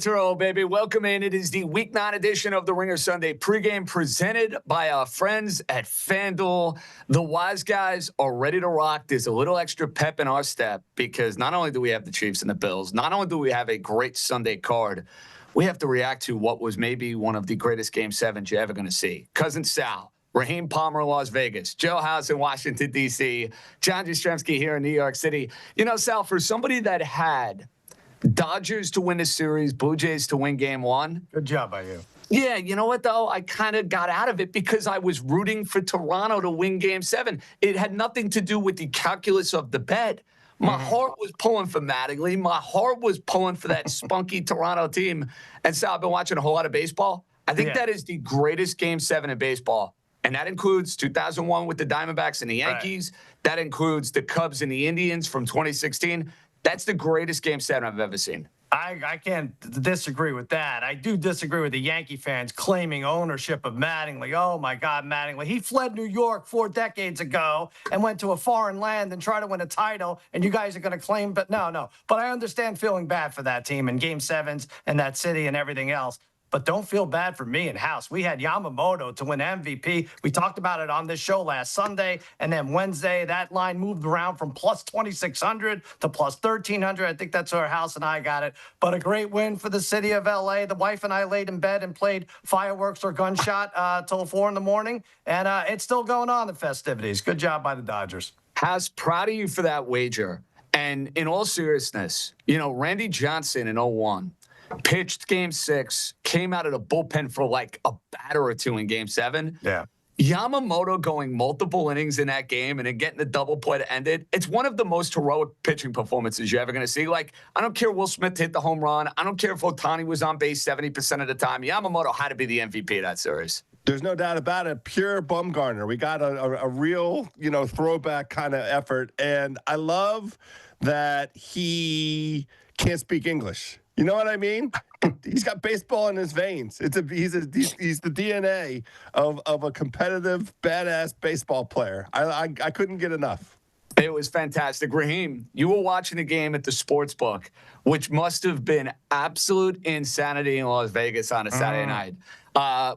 Get to roll, baby. Welcome in. It is the Week 9 edition of the Ringer Sunday pregame presented by our friends at FanDuel. The wise guys are ready to rock. There's a little extra pep in our step because not only do we have the Chiefs and the Bills, not only do we have a great Sunday card, we have to react to what was maybe one of the greatest Game 7s you're ever going to see. Cousin Sal, Raheem Palmer in Las Vegas, Joe House in Washington, D.C., John Jastremski here in New York City. You know, Sal, for somebody that had Dodgers to win the series, Blue Jays to win Game 1. Good job by you. Yeah, you know what, though? I kind of got out of it because I was rooting for Toronto to win Game 7. It had nothing to do with the calculus of the bet. My heart was pulling for Mattingly. My heart was pulling for that spunky Toronto team. And so I've been watching a whole lot of baseball. I think that is the greatest Game 7 in baseball. And that includes 2001 with the Diamondbacks and the Yankees. Right. That includes the Cubs and the Indians from 2016. That's the greatest Game 7 I've ever seen. I can't disagree with that. I do disagree with the Yankee fans claiming ownership of Mattingly. Oh, my God, Mattingly. He fled New York 4 decades ago and went to a foreign land and tried to win a title, and you guys are going to claim, but no. But I understand feeling bad for that team and Game 7s and that city and everything else. But don't feel bad for me and House. We had Yamamoto to win MVP. We talked about it on this show last Sunday. And then Wednesday, that line moved around from plus 2,600 to plus 1,300. I think that's where House and I got it. But a great win for the city of L.A. The wife and I laid in bed and played fireworks or gunshot till 4 in the morning. And it's still going on, the festivities. Good job by the Dodgers. House, proud of you for that wager. And in all seriousness, you know, Randy Johnson in 01 pitched Game 6, came out of the bullpen for like a batter or two in Game 7. Yeah. Yamamoto going multiple innings in that game and then getting the double play to end it. It's one of the most heroic pitching performances you're ever going to see. Like, I don't care Will Smith hit the home run. I don't care if Ohtani was on base 70% of the time. Yamamoto had to be the MVP of that series. There's no doubt about it. Pure Bumgarner. We got a real, throwback kind of effort. And I love that he can't speak English. You know what I mean? He's got baseball in his veins. He's the DNA of a competitive, badass baseball player. I couldn't get enough. It was fantastic. Raheem, you were watching the game at the sports book, which must have been absolute insanity in Las Vegas on a Saturday night.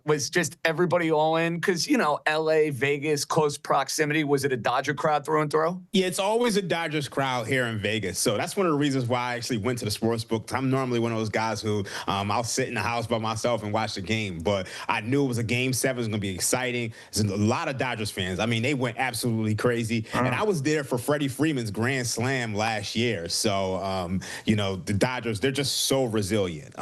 Was just everybody all in? Because, L.A., Vegas, close proximity. Was it a Dodger crowd through and through? Yeah, it's always a Dodgers crowd here in Vegas. So that's one of the reasons why I actually went to the sports book. I'm normally one of those guys who I'll sit in the house by myself and watch the game. But I knew it was a Game 7. It was going to be exciting. There's a lot of Dodgers fans. I mean, they went absolutely crazy. And I was there for Freddie Freeman's Grand Slam last year. So, the Dodgers, they're just so resilient.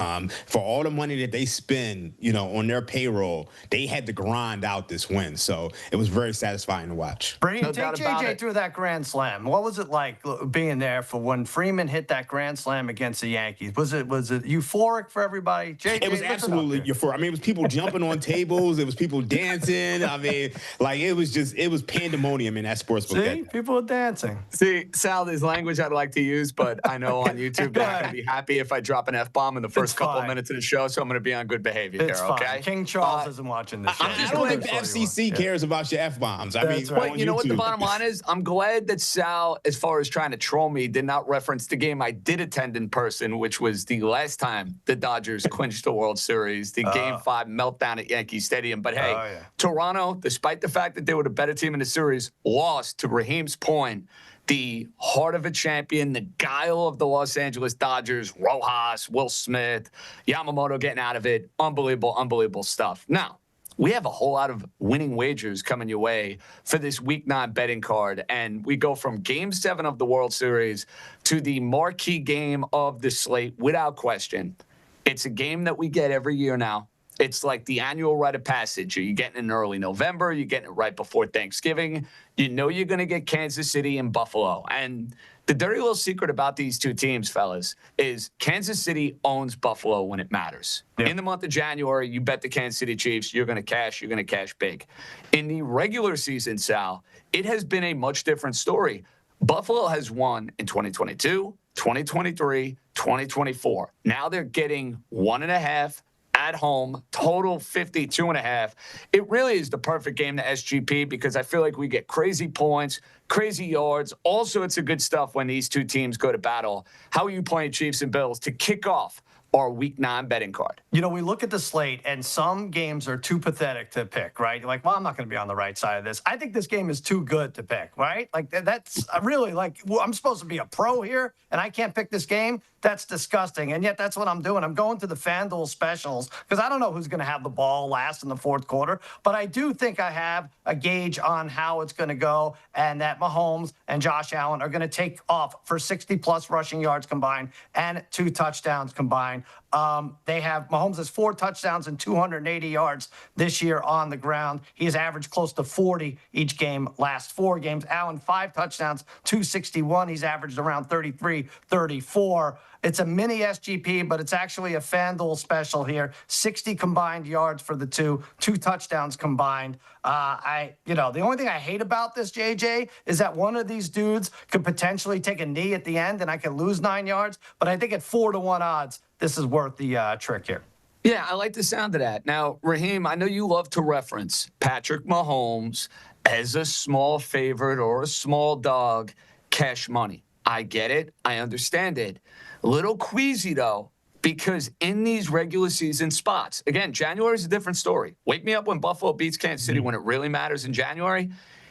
For all the money that they spend, on their payroll, they had to grind out this win. So it was very satisfying to watch. Brady, take JJ through that Grand Slam. What was it like being there for when Freeman hit that Grand Slam against the Yankees? Was it euphoric for everybody? JJ, it was absolutely euphoric. I mean, it was people jumping on tables. It was people dancing. I mean, it was pandemonium in that sportsbook. See, people were dancing. See, Sal, there's language I'd like to use, but I know on YouTube they're not going to be happy if I drop an F-bomb in the first couple of minutes of the show, so I'm going to be on good behavior here, okay? King Charles isn't watching this show. I don't think the FCC cares about your F-bombs. I mean, right. You know what the bottom line is? I'm glad that Sal, as far as trying to troll me, did not reference the game I did attend in person, which was the last time the Dodgers clinched the World Series, the Game 5 meltdown at Yankee Stadium. But hey, Toronto, despite the fact that they were the better team in the series, lost, to Raheem's point, the heart of a champion, the guile of the Los Angeles Dodgers, Rojas, Will Smith, Yamamoto getting out of it. Unbelievable, unbelievable stuff. Now, we have a whole lot of winning wagers coming your way for this Week 9 betting card. And we go from Game 7 of the World Series to the marquee game of the slate without question. It's a game that we get every year now. It's like the annual rite of passage. You're getting it in early November. You're getting it right before Thanksgiving. You know you're going to get Kansas City and Buffalo. And the dirty little secret about these two teams, fellas, is Kansas City owns Buffalo when it matters. Yep. In the month of January, you bet the Kansas City Chiefs, you're going to cash big. In the regular season, Sal, it has been a much different story. Buffalo has won in 2022, 2023, 2024. Now they're getting 1.5 at home, total 52.5. It really is the perfect game to SGP because I feel like we get crazy points, crazy yards. Also, it's a good stuff when these two teams go to battle. How are you playing Chiefs and Bills to kick off or Week 9 betting card? You know, we look at the slate, and some games are too pathetic to pick, right? You're like, well, I'm not going to be on the right side of this. I think this game is too good to pick, right? Like, that's really like, well, I'm supposed to be a pro here, and I can't pick this game? That's disgusting. And yet, that's what I'm doing. I'm going to the FanDuel specials because I don't know who's going to have the ball last in the fourth quarter, but I do think I have a gauge on how it's going to go, and that Mahomes and Josh Allen are going to take off for 60-plus rushing yards combined and 2 touchdowns combined. Mahomes has 4 touchdowns and 280 yards this year on the ground. He has averaged close to 40 each game last 4 games. Allen, 5 touchdowns, 261. He's averaged around 33, 34. It's a mini SGP, but it's actually a FanDuel special here. 60 combined yards for the 2 touchdowns combined. The only thing I hate about this, JJ, is that one of these dudes could potentially take a knee at the end and I could lose 9 yards. But I think at 4-1 odds, this is worth the trick here. Yeah, I like the sound of that. Now, Raheem, I know you love to reference Patrick Mahomes as a small favorite or a small dog, cash money. I get it. I understand it. A little queasy, though, because in these regular season spots, again, January is a different story. Wake me up when Buffalo beats Kansas City when it really matters in January.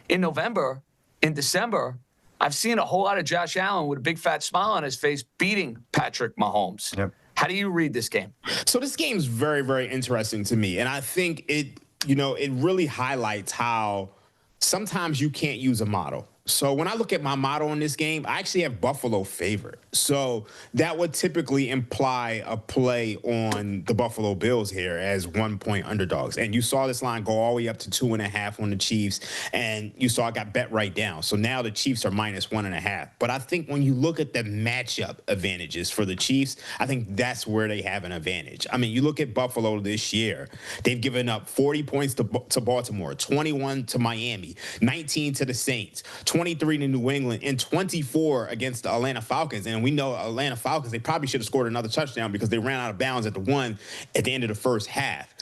In November, in December, I've seen a whole lot of Josh Allen with a big fat smile on his face beating Patrick Mahomes. Yep. How do you read this game? So this game is very, very interesting to me. And I think it really highlights how sometimes you can't use a model. So when I look at my model in this game, I actually have Buffalo favored. So that would typically imply a play on the Buffalo Bills here as 1-point underdogs. And you saw this line go all the way up to 2.5 on the Chiefs. And you saw it got bet right down. So now the Chiefs are -1.5. But I think when you look at the matchup advantages for the Chiefs, I think that's where they have an advantage. I mean, you look at Buffalo this year, they've given up 40 points to Baltimore, 21 to Miami, 19 to the Saints, 23 to New England, and 24 against the Atlanta Falcons. And we know Atlanta Falcons, they probably should have scored another touchdown because they ran out of bounds at the end of the first half.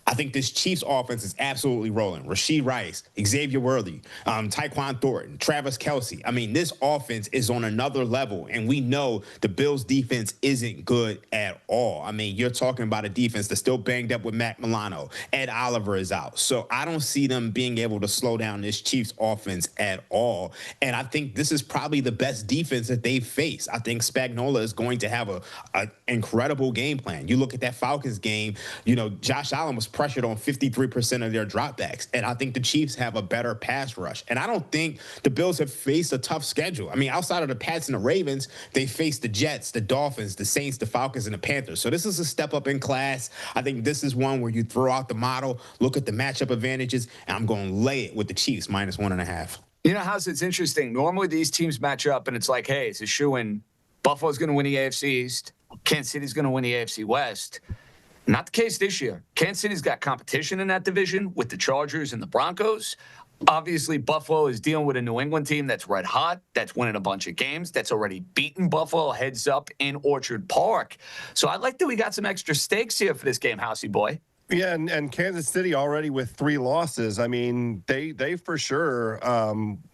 I think this Chiefs offense is absolutely rolling. Rashee Rice, Xavier Worthy, Tyquan Thornton, Travis Kelce. I mean, this offense is on another level, and we know the Bills' defense isn't good at all. I mean, you're talking about a defense that's still banged up with Matt Milano. Ed Oliver is out. So I don't see them being able to slow down this Chiefs offense at all. And I think this is probably the best defense that they've faced. I think Spagnuolo is going to have an incredible game plan. You look at that Falcons game, Josh Allen was pressured on 53% of their dropbacks. And I think the Chiefs have a better pass rush. And I don't think the Bills have faced a tough schedule. I mean, outside of the Pats and the Ravens, they faced the Jets, the Dolphins, the Saints, the Falcons, and the Panthers. So this is a step up in class. I think this is one where you throw out the model, look at the matchup advantages, and I'm going to lay it with the Chiefs -1.5. You know, House, it's interesting. Normally these teams match up and it's like, hey, it's a shoo-in. Buffalo's going to win the AFC East. Kansas City's going to win the AFC West. Not the case this year. Kansas City's got competition in that division with the Chargers and the Broncos. Obviously, Buffalo is dealing with a New England team that's red hot, that's winning a bunch of games, that's already beaten Buffalo heads up in Orchard Park. So I like that we got some extra stakes here for this game, Housey boy. Yeah, and Kansas City already with 3 losses. I mean, they for sure,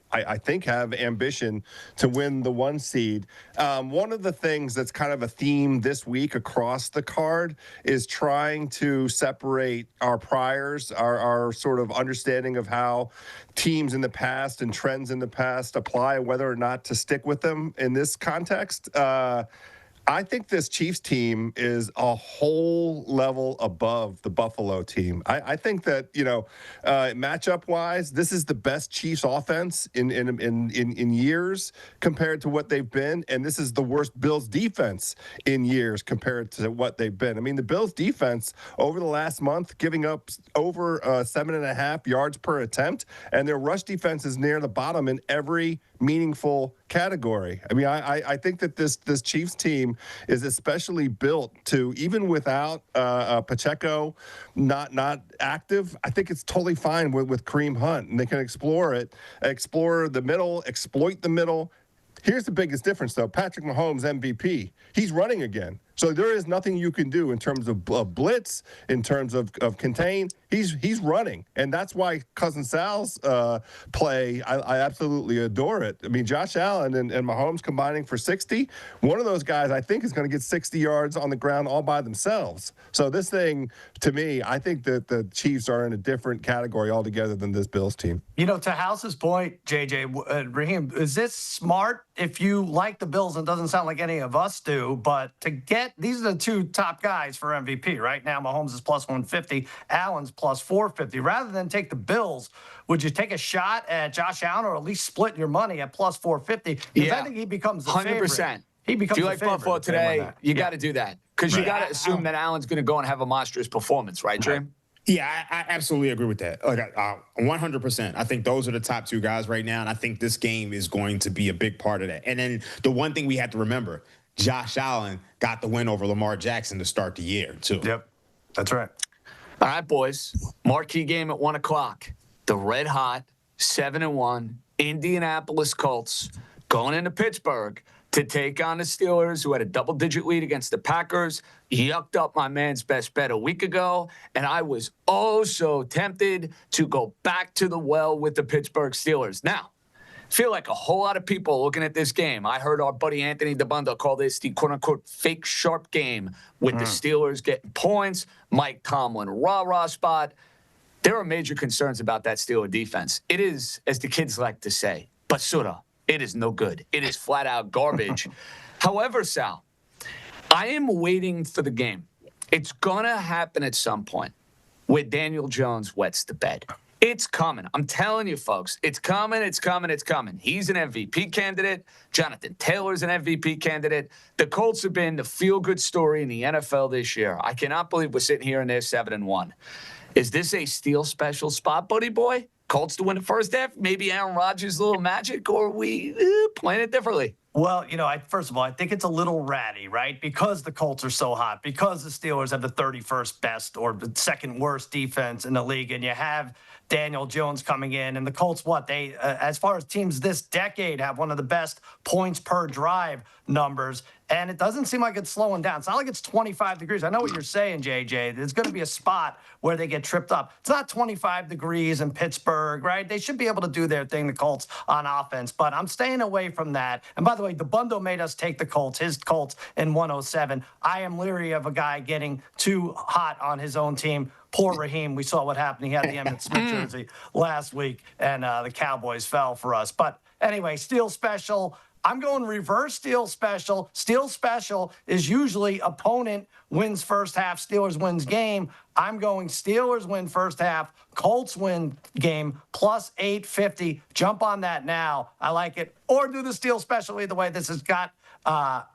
I think, have ambition to win the 1 seed. One of the things that's kind of a theme this week across the card is trying to separate our priors, our sort of understanding of how teams in the past and trends in the past apply, whether or not to stick with them in this context. I think this Chiefs team is a whole level above the Buffalo team. I think that, matchup-wise, this is the best Chiefs offense in years compared to what they've been, and this is the worst Bills defense in years compared to what they've been. I mean, the Bills defense over the last month giving up over 7.5 yards per attempt, and their rush defense is near the bottom in every meaningful category. I mean, I think that this Chiefs team is especially built to, even without Pacheco not active, I think it's totally fine with Kareem Hunt, and they can explore the middle, exploit the middle. Here's the biggest difference, though. Patrick Mahomes, MVP. He's running again. So there is nothing you can do in terms of blitz, in terms of contain. He's running, and that's why Cousin Sal's play. I absolutely adore it. I mean, Josh Allen and Mahomes combining for 60. One of those guys, I think, is going to get 60 yards on the ground all by themselves. So this thing, to me, I think that the Chiefs are in a different category altogether than this Bills team. You know, to House's point, JJ, Raheem, is this smart if you like the Bills? And it doesn't sound like any of us do, but to get these are the two top guys for MVP right now. Mahomes is plus 150, Allen's plus 450. Rather than take the Bills, would you take a shot at Josh Allen or at least split your money at plus 450? Because I think he becomes the 100%. Favorite. He becomes. If you like Buffalo today, you got to do that because you got to assume that Allen's going to go and have a monstrous performance, right, Dream? Yeah, I absolutely agree with that. Like 100%. I think those are the top two guys right now, and I think this game is going to be a big part of that. And then the one thing we have to remember, Josh Allen got the win over Lamar Jackson to start the year, too. Yep, that's right. All right, boys. Marquee game at 1 o'clock. The red-hot 7-1 Indianapolis Colts going into Pittsburgh to take on the Steelers, who had a double-digit lead against the Packers. Yucked up my man's best bet a week ago, and I was oh so tempted to go back to the well with the Pittsburgh Steelers. Now, I feel like a whole lot of people looking at this game. I heard our buddy Anthony Dabbundo call this the quote-unquote fake sharp game with the Steelers getting points, Mike Tomlin rah-rah spot. There are major concerns about that Steeler defense. It is, as the kids like to say, basura. It is no good. It is flat-out garbage. However, Sal, I am waiting for the game. It's going to happen at some point where Daniel Jones wets the bed. It's coming. I'm telling you, folks. It's coming. It's coming. It's coming. He's an MVP candidate. Jonathan Taylor's an MVP candidate. The Colts have been the feel-good story in the NFL this year. I cannot believe we're sitting here and they're 7-1. Is this a steal special spot, buddy boy? Colts to win the first half? Maybe Aaron Rodgers' little magic, or are we playing it differently? Well, you know, first of all, I think it's a little ratty, right? Because the Colts are so hot, because the Steelers have the 31st best or the second worst defense in the league, and you have Daniel Jones coming in, and the Colts, they, as far as teams this decade, have one of the best points per drive numbers, and it doesn't seem like it's slowing down. It's not like it's 25 degrees. I know what you're saying, JJ. There's going to be a spot where they get tripped up. It's not 25 degrees in Pittsburgh, right? They should be able to do their thing, the Colts, on offense, but I'm staying away from that. And by the way, Dabbundo made us take the Colts, his Colts in 107. I am leery of a guy getting too hot on his own team. Poor Raheem. We saw what happened. He had the Emmitt Smith jersey last week, and the Cowboys fell for us. But anyway, steal special. I'm going reverse steal special. Steal special is usually opponent wins first half, Steelers wins game. I'm going Steelers win first half, Colts win game, plus 850. Jump on that now. I like it. Or do the steal special either way. This has got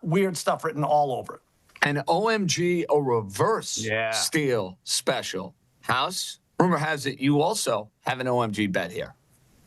weird stuff written all over it. An OMG, a reverse steal special. House, rumor has it you also have an OMG bet here.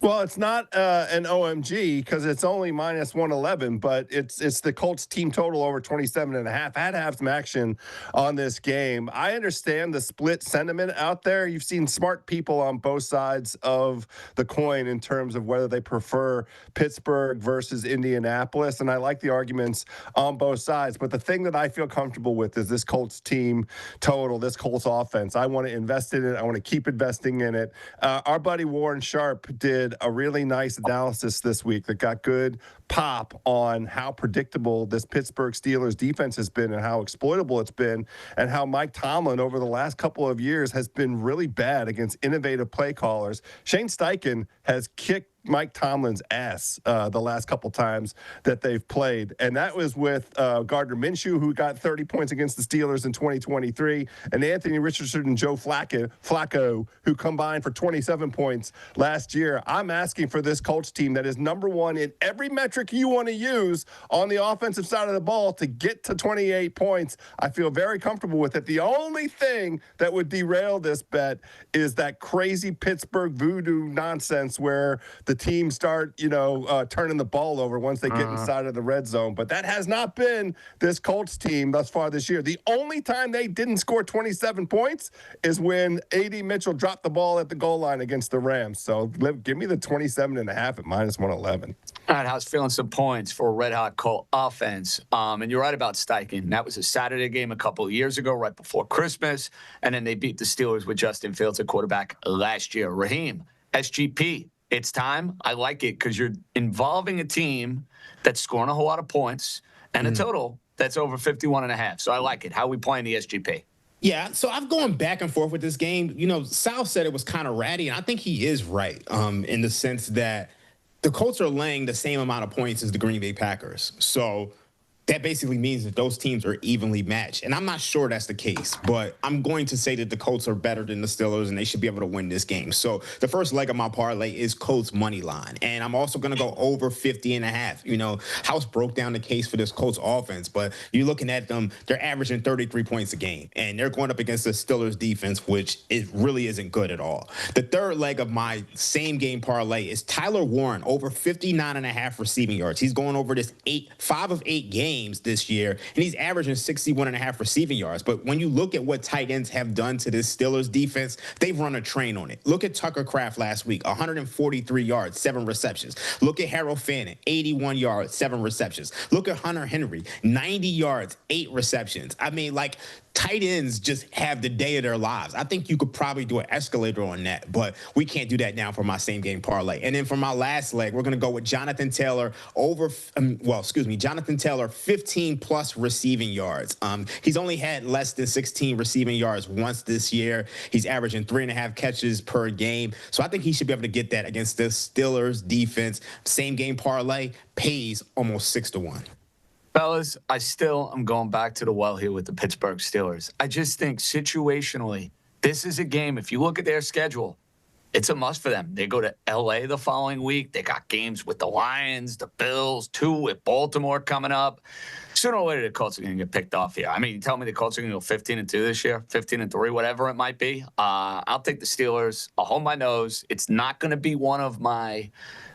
Well, it's not an OMG because it's only minus 111, but it's the Colts team total over 27.5. I had to have some action on this game. I understand the split sentiment out there. You've seen smart people on both sides of the coin in terms of whether they prefer Pittsburgh versus Indianapolis, and I like the arguments on both sides. But the thing that I feel comfortable with is this Colts team total, this Colts offense. I want to invest in it. I want to keep investing in it. Our buddy Warren Sharp did a really nice analysis this week that got good pop on how predictable this Pittsburgh Steelers defense has been and how exploitable it's been, and how Mike Tomlin over the last couple of years has been really bad against innovative play callers. Shane Steichen has kicked Mike Tomlin's ass the last couple times that they've played. And that was with Gardner Minshew, who got 30 points against the Steelers in 2023, and Anthony Richardson and Joe Flacco, who combined for 27 points last year. I'm asking for this Colts team that is number one in every metric you want to use on the offensive side of the ball to get to 28 points. I feel very comfortable with it. The only thing that would derail this bet is that crazy Pittsburgh voodoo nonsense where the team start, turning the ball over once they get inside of the red zone. But that has not been this Colts team thus far this year. The only time they didn't score 27 points is when A.D. Mitchell dropped the ball at the goal line against the Rams. So give me the 27.5 at minus 111. All right, how's feeling some points for a red-hot Colt offense? And you're right about Steichen. That was a Saturday game a couple of years ago, right before Christmas, and then they beat the Steelers with Justin Fields at quarterback last year. Raheem, SGP, it's time. I like it because you're involving a team that's scoring a whole lot of points and a total that's over 51.5. So I like it. How are we playing the SGP? Yeah, so I've gone back and forth with this game. You know, Sal said it was kind of ratty, and I think he is right in the sense that the Colts are laying the same amount of points as the Green Bay Packers. So that basically means that those teams are evenly matched. And I'm not sure that's the case, but I'm going to say that the Colts are better than the Steelers and they should be able to win this game. So the first leg of my parlay is Colts money line. And I'm also going to go over 50.5. You know, House broke down the case for this Colts offense, but you're looking at them, they're averaging 33 points a game. And they're going up against the Steelers defense, which it really isn't good at all. The third leg of my same game parlay is Tyler Warren over 59.5 receiving yards. He's going over this 5 of 8 games this year, and he's averaging 61.5 receiving yards. But when you look at what tight ends have done to this Steelers defense, they've run a train on it. Look at Tucker Kraft last week, 143 yards, 7 receptions. Look at Harold Fannin, 81 yards, 7 receptions. Look at Hunter Henry, 90 yards, 8 receptions. I mean, like, tight ends just have the day of their lives. I think you could probably do an escalator on that, but we can't do that now for my same game parlay. And then for my last leg, we're going to go with Jonathan Taylor Jonathan Taylor, 15 plus receiving yards. He's only had less than 16 receiving yards once this year. He's averaging 3.5 catches per game. So I think he should be able to get that against the Steelers defense. Same game parlay pays almost 6-1. Fellas, I still am going back to the well here with the Pittsburgh Steelers. I just think situationally, this is a game, if you look at their schedule, it's a must for them. They go to L.A. the following week. They got games with the Lions, the Bills, 2 with Baltimore coming up. Sooner or later, the Colts are going to get picked off here. I mean, you tell me the Colts are going to go 15-2 this year, 15-3, whatever it might be. I'll take the Steelers. I'll hold my nose. It's not going to be one of my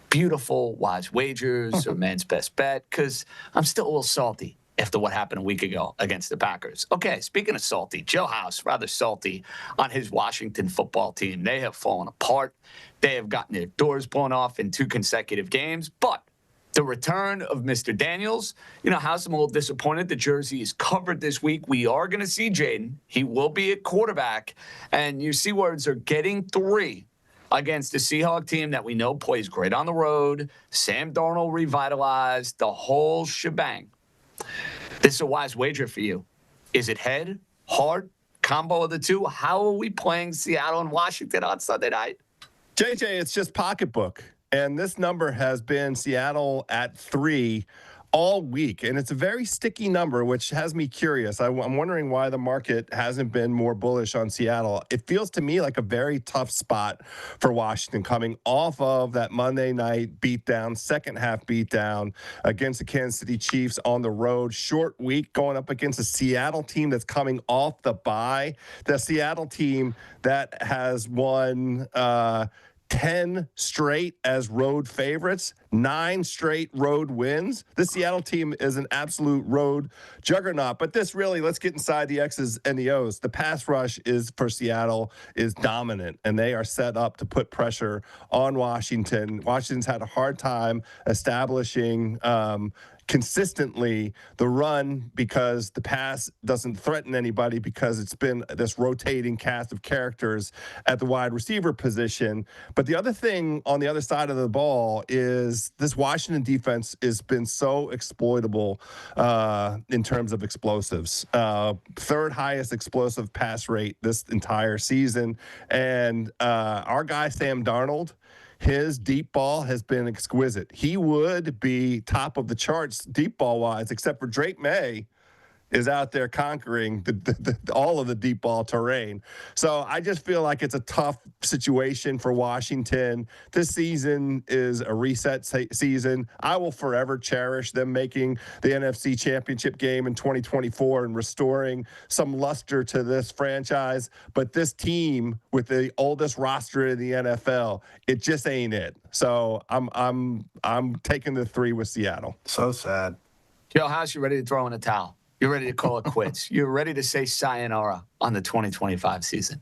beautiful wise wagers or man's best bet because I'm still a little salty after what happened a week ago against the Packers. Okay, speaking of salty, Joe House, rather salty on his Washington football team. They have fallen apart. They have gotten their doors blown off in 2 consecutive games, but the return of Mr. Daniels, you know, House, I'm a little disappointed. The jersey is covered this week. We are going to see Jaden. He will be at quarterback, and your C-words are getting 3 against the Seahawks team that we know plays great on the road. Sam Darnold revitalized, the whole shebang. This is a wise wager for you. Is it head, heart, combo of the 2? How are we playing Seattle and Washington on Sunday night? JJ, it's just pocketbook. And this number has been Seattle at 3 all week. And it's a very sticky number, which has me curious. I'm wondering why the market hasn't been more bullish on Seattle. It feels to me like a very tough spot for Washington coming off of that Monday night beatdown, second half beatdown against the Kansas City Chiefs on the road. Short week going up against a Seattle team that's coming off the bye. The Seattle team that has won 10 straight as road favorites, 9 straight road wins. This Seattle team is an absolute road juggernaut. But this really, let's get inside the X's and the O's. The pass rush is for Seattle is dominant, and they are set up to put pressure on Washington. Washington's had a hard time establishing consistently the run because the pass doesn't threaten anybody because it's been this rotating cast of characters at the wide receiver position. But the other thing on the other side of the ball is this Washington defense has been so exploitable in terms of explosives. 3rd highest explosive pass rate this entire season. And our guy, Sam Darnold, his deep ball has been exquisite. He would be top of the charts deep ball wise, except for Drake May is out there conquering all of the deep ball terrain. So I just feel like it's a tough situation for Washington. This season is a reset season. I will forever cherish them making the NFC Championship game in 2024 and restoring some luster to this franchise. But this team with the oldest roster in the NFL, it just ain't it. So I'm taking the 3 with Seattle. So sad. Joe House, you ready to throw in a towel? You're ready to call it quits. You're ready to say sayonara. on the 2025 season.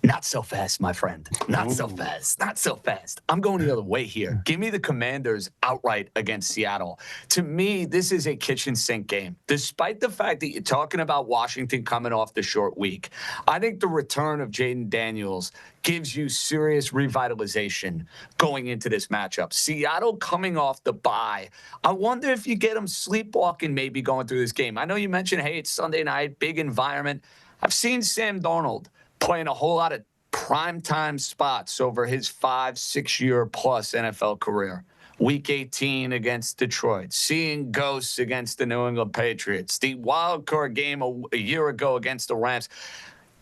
Not so fast, my friend. Not so fast. Not so fast. I'm going the other way here. Give me the Commanders outright against Seattle. To me, this is a kitchen sink game. Despite the fact that you're talking about Washington coming off the short week, I think the return of Jaden Daniels gives you serious revitalization going into this matchup. Seattle coming off the bye. I wonder if you get them sleepwalking maybe going through this game. I know you mentioned, hey, it's Sunday night, big environment. I've seen Sam Darnold playing a whole lot of primetime spots over his 5-6 year plus NFL career. Week 18 against Detroit, seeing ghosts against the New England Patriots, the wild card game a year ago against the Rams.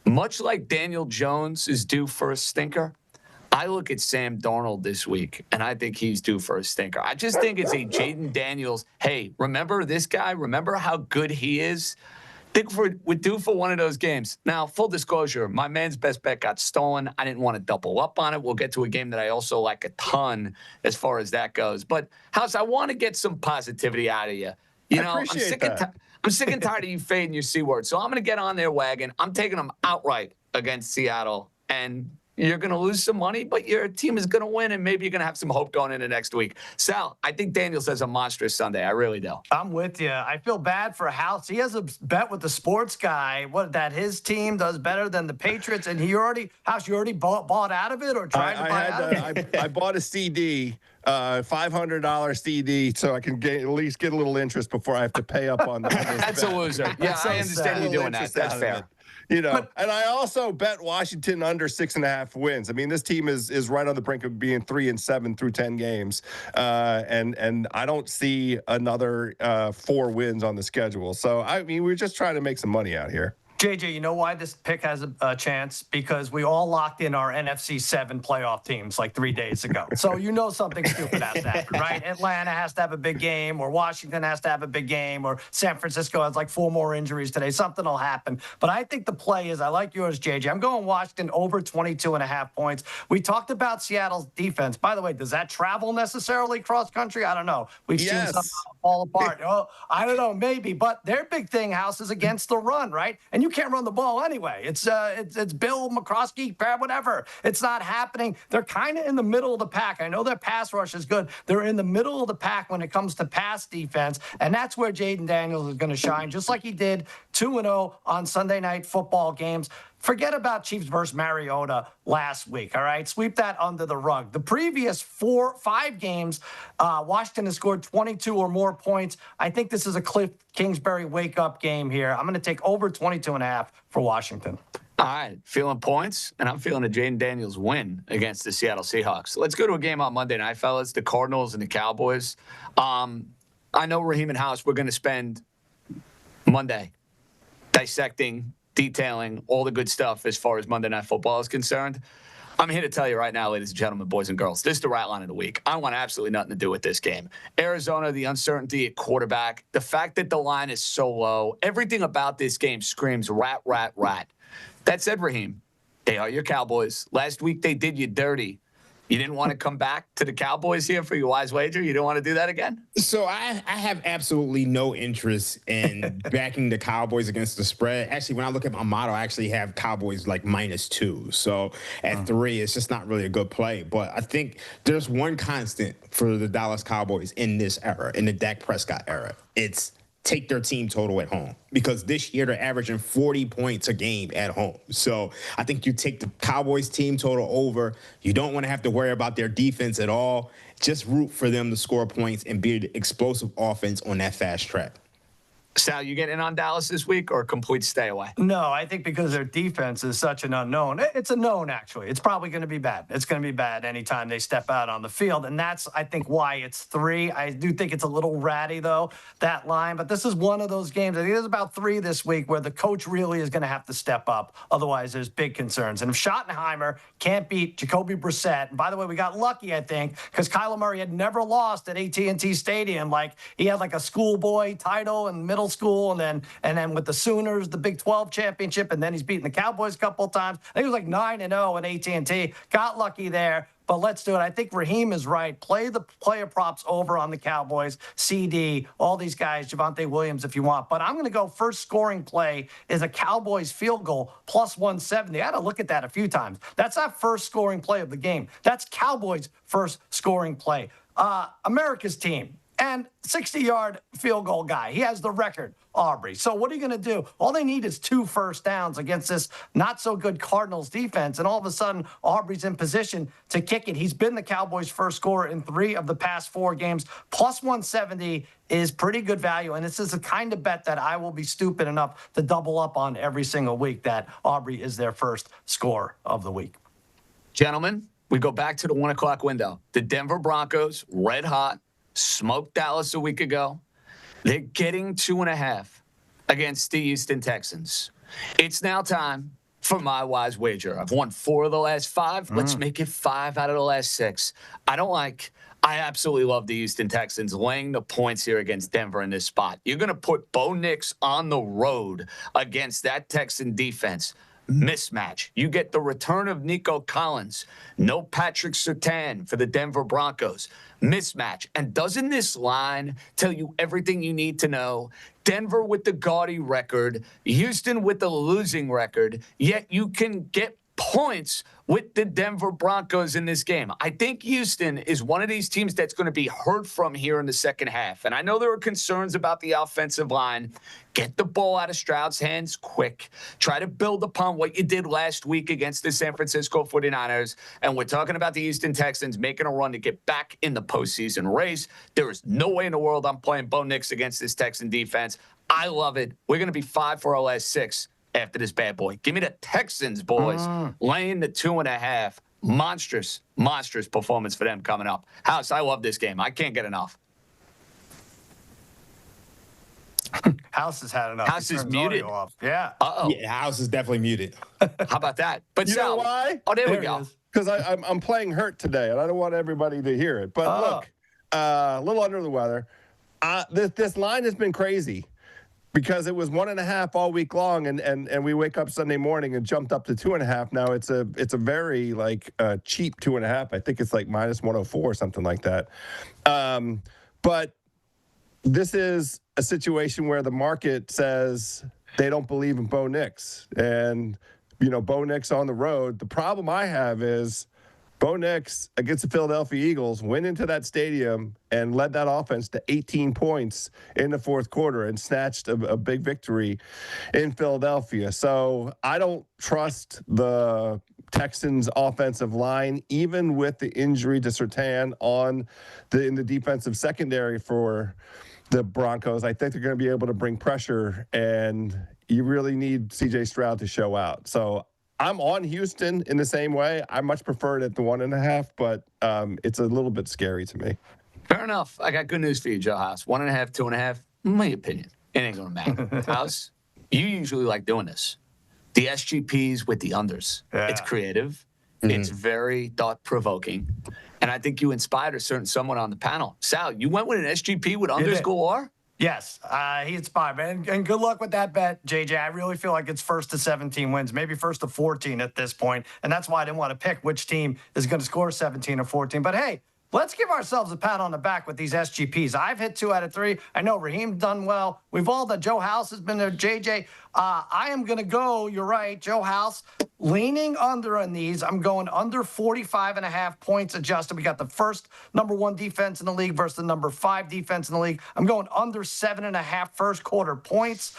Much like Daniel Jones is due for a stinker, I look at Sam Darnold this week, and I think he's due for a stinker. I just think it's a Jaden Daniels, hey, remember this guy? Remember how good he is? I think we're due for one of those games. Now, full disclosure, my man's best bet got stolen. I didn't want to double up on it. We'll get to a game that I also like a ton as far as that goes. But, House, I want to get some positivity out of you. You know, I'm sick and tired of you fading your C word. So I'm going to get on their wagon. I'm taking them outright against Seattle. And you're going to lose some money, but your team is going to win, and maybe you're going to have some hope going into next week. Sal, I think Daniels has a monstrous Sunday. I really do. I'm with you. I feel bad for House. He has a bet with the sports guy that his team does better than the Patriots, and you already bought out of it or tried to buy out of it? I bought a CD. $500 CD, so I can at least get a little interest before I have to pay up on this. That's a loser. Yeah, So I understand you doing that. That's fair. You know, and I also bet Washington under 6.5 wins. I mean, this team is right on the brink of being 3-7 through 10 games, and I don't see another 4 wins on the schedule. So I mean, we're just trying to make some money out here. JJ, you know why this pick has a chance? Because we all locked in our NFC 7 playoff teams like 3 days ago. So you know something stupid has to happen, right? Atlanta has to have a big game, or Washington has to have a big game, or San Francisco has like 4 more injuries today. Something will happen. But I think the play is, I like yours, JJ. I'm going Washington over 22.5 points. We talked about Seattle's defense. By the way, does that travel necessarily cross country? I don't know. We've seen some fall apart. Oh, I don't know, maybe. But their big thing, House, is against the run, right? And you can't run the ball anyway. It's Bill McCroskey, whatever. It's not happening. They're kind of in the middle of the pack. I know their pass rush is good. They're in the middle of the pack when it comes to pass defense, and that's where Jaden Daniels is going to shine, just like he did 2-0 on Sunday night football games. Forget about Chiefs versus Mariota last week, all right? Sweep that under the rug. The previous 4-5 games, Washington has scored 22 or more points. I think this is a Cliff Kingsbury wake-up game here. I'm going to take over 22.5 for Washington. All right, feeling points, and I'm feeling a Jaden Daniels win against the Seattle Seahawks. Let's go to a game on Monday night, fellas, the Cardinals and the Cowboys. I know Raheem and House, we're going to spend Monday dissecting, detailing all the good stuff as far as Monday Night Football is concerned. I'm here to tell you right now, ladies and gentlemen, boys and girls, this is the right line of the week. I want absolutely nothing to do with this game. Arizona, the uncertainty at quarterback, the fact that the line is so low, everything about this game screams rat, rat, rat. That said, Raheem, they are your Cowboys. Last week they did you dirty. You didn't want to come back to the Cowboys here for your wise wager? You don't want to do that again? So I have absolutely no interest in backing the Cowboys against the spread. Actually, when I look at my model, I actually have Cowboys like -2. So at 3, it's just not really a good play. But I think there's one constant for the Dallas Cowboys in this era, in the Dak Prescott era. It's take their team total at home, because this year they're averaging 40 points a game at home. So I think you take the Cowboys team total over. You don't want to have to worry about their defense at all. Just root for them to score points and be the explosive offense on that fast track. Sal, you getting in on Dallas this week, or a complete stay away? No, I think because their defense is such an unknown. It's a known, actually. It's probably going to be bad. It's going to be bad anytime they step out on the field. And that's, I think, why it's 3. I do think it's a little ratty, though, that line. But this is one of those games. I think there's about 3 this week where the coach really is going to have to step up. Otherwise, there's big concerns. And if Schottenheimer can't beat Jacoby Brissett, and by the way, we got lucky, I think, because Kyler Murray had never lost at AT&T Stadium. Like, he had like a schoolboy title in middle school, and then with the Sooners, the Big 12 championship, and then he's beaten the Cowboys a couple of times. I think it was like 9-0 at AT&T. Got lucky there. but let's do it. I think Raheem is right. Play the player props over on the Cowboys, CD, all these guys, Javonte Williams if you want. But I'm going to go first scoring play is a Cowboys field goal plus 170. I had to look at that a few times. That's not first scoring play of the game. That's Cowboys' first scoring play. America's team. And 60-yard field goal guy. He has the record, Aubrey. So what are you going to do? All they need is 2 first downs against this not-so-good Cardinals defense, and all of a sudden, Aubrey's in position to kick it. He's been the Cowboys' first scorer in 3 of the past 4 games. Plus 170 is pretty good value, and this is the kind of bet that I will be stupid enough to double up on every single week, that Aubrey is their first scorer of the week. Gentlemen, we go back to the 1 o'clock window. The Denver Broncos, red hot, smoked Dallas a week ago. They're getting 2.5 against the Houston Texans. It's now time for my wise wager. I've won 4 of the last 5. Let's make it 5 out of the last 6. I absolutely love the Houston Texans laying the points here against Denver in this spot. You're going to put Bo Nix on the road against that Texan defense. Mismatch. You get the return of Nico Collins. No Patrick Surtain for the Denver Broncos. Mismatch. And doesn't this line tell you everything you need to know? Denver with the gaudy record, Houston with the losing record, yet you can get points with the Denver Broncos in this game. I think Houston is one of these teams that's going to be hurt from here in the second half. And I know there are concerns about the offensive line. Get the ball out of Stroud's hands quick. Try to build upon what you did last week against the San Francisco 49ers. And we're talking about the Houston Texans making a run to get back in the postseason race. There is no way in the world I'm playing Bo Nix against this Texan defense. I love it. We're going to be 5 for our last 6. After this bad boy. Give me the Texans, boys. Laying the 2.5. Monstrous performance for them coming up. House, I love this game. I can't get enough. House has had enough. House is muted. Yeah. Uh-oh. Yeah, House is definitely muted. How about that? But You know why? Oh, there we go. Because I'm playing hurt today, and I don't want everybody to hear it. But look, a little under the weather. This line has been crazy. Because it was 1.5 all week long, and we wake up Sunday morning and jumped up to 2.5. Now it's a very cheap 2.5. I think it's like minus 104 or something like that. But this is a situation where the market says they don't believe in Bo Nix, and Bo Nix on the road. The problem I have is Bo Nix against the Philadelphia Eagles went into that stadium and led that offense to 18 points in the fourth quarter and snatched a big victory in Philadelphia. So I don't trust the Texans offensive line, even with the injury to Surtain in the defensive secondary for the Broncos. I think they're going to be able to bring pressure, and you really need C.J. Stroud to show out. So I'm on Houston in the same way. I much prefer it at the 1.5, but it's a little bit scary to me. Fair enough. I got good news for you, Joe House. 1.5, 2.5, my opinion. It ain't going to matter. House, you usually like doing this. The SGPs with the unders. Yeah. It's creative. Mm-hmm. It's very thought-provoking. And I think you inspired a certain someone on the panel. Sal, you went with an SGP with unders galore? Yes, he inspired me. And good luck with that bet, JJ. I really feel like it's 1st to 17 wins, maybe 1st to 14 at this point. And that's why I didn't want to pick which team is going to score 17 or 14. But hey, let's give ourselves a pat on the back with these SGPs. I've hit 2 out of 3. I know Raheem's done well. We've all done. Joe House has been there. JJ, I am going to go, you're right, Joe House, leaning under on these. I'm going under 45.5 points adjusted. We got the first number 1 defense in the league versus the number 5 defense in the league. I'm going under 7.5 first quarter points.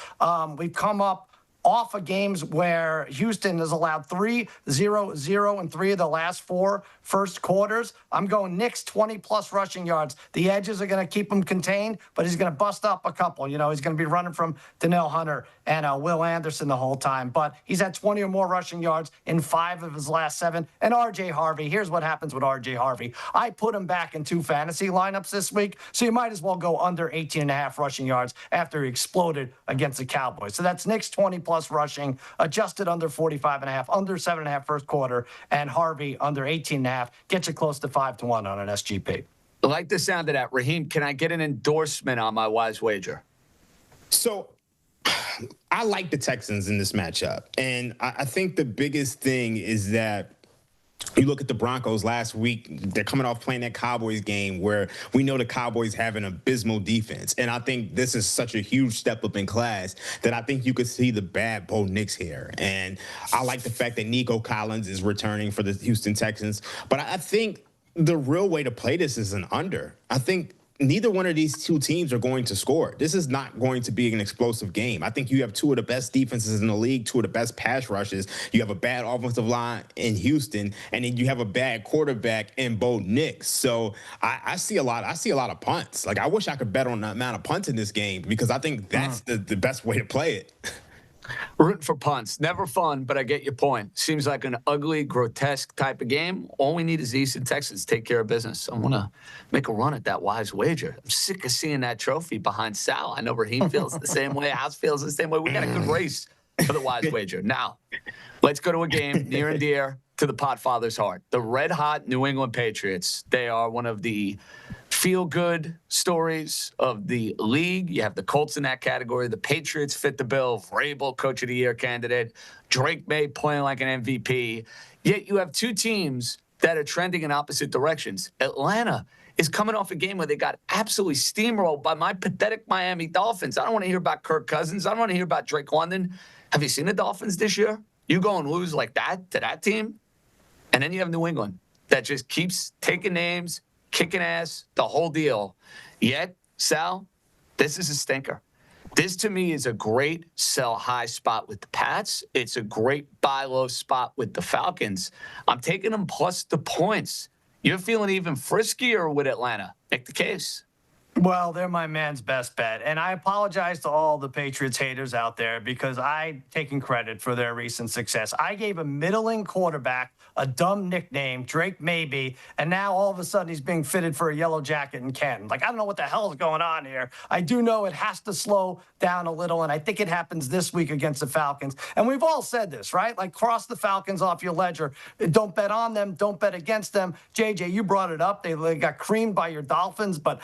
We've come up off of games where Houston has allowed 3, 0, 0 in 3 of the last 4 first quarters. I'm going Knicks 20-plus rushing yards. The edges are going to keep him contained, but he's going to bust up a couple. He's going to be running from Danielle Hunter and Will Anderson the whole time. But he's had 20 or more rushing yards in 5 of his last 7. And R.J. Harvey, here's what happens with R.J. Harvey. I put him back in 2 fantasy lineups this week, so you might as well go under 18.5 rushing yards after he exploded against the Cowboys. So that's Knicks 20-plus rushing, adjusted under 45.5, under 7.5 first quarter, and Harvey under 18.5. Get you close to 5-1 on an SGP. I like the sound of that. Raheem, can I get an endorsement on my wise wager? So I like the Texans in this matchup. And I think the biggest thing is that You look at the Broncos last week, they're coming off playing that Cowboys game where we know the Cowboys have an abysmal defense. And I think this is such a huge step up in class that I think you could see the bad Bo Nix here. And I like the fact that Nico Collins is returning for the Houston Texans. But I think the real way to play this is an under. I think neither one of these two teams are going to score. This is not going to be an explosive game. I think you have two of the best defenses in the league, two of the best pass rushes. You have a bad offensive line in Houston, and then you have a bad quarterback in Bo Nix. So I see a lot of punts. Like, I wish I could bet on the amount of punts in this game because I think that's the best way to play it. Rooting for punts. Never fun, but I get your point. Seems like an ugly, grotesque type of game. All we need is the Houston Texans to take care of business. I want to make a run at that wise wager. I'm sick of seeing that trophy behind Sal. I know Raheem feels the same way. House feels the same way. We got a good race for the wise wager. Now, let's go to a game near and dear to the Podfather's heart. The red-hot New England Patriots. They are one of the feel-good stories of the league. You have the Colts in that category. The Patriots fit the bill. Vrabel, Coach of the Year candidate. Drake May playing like an MVP. Yet you have two teams that are trending in opposite directions. Atlanta is coming off a game where they got absolutely steamrolled by my pathetic Miami Dolphins. I don't want to hear about Kirk Cousins. I don't want to hear about Drake London. Have you seen the Dolphins this year? You go and lose like that to that team? And then you have New England that just keeps taking names, kicking ass, the whole deal. Yet, Sal, this is a stinker. This, to me, is a great sell high spot with the Pats. It's a great buy low spot with the Falcons. I'm taking them plus the points. You're feeling even friskier with Atlanta. Make the case. Well, they're my man's best bet. And I apologize to all the Patriots haters out there because I've taken credit for their recent success. I gave a middling quarterback a dumb nickname, Drake Maybe, and now all of a sudden he's being fitted for a yellow jacket in Canton. Like, I don't know what the hell is going on here. I do know it has to slow down a little, and I think it happens this week against the Falcons. And we've all said this, right? Like, cross the Falcons off your ledger. Don't bet on them. Don't bet against them. JJ, you brought it up. They got creamed by your Dolphins, but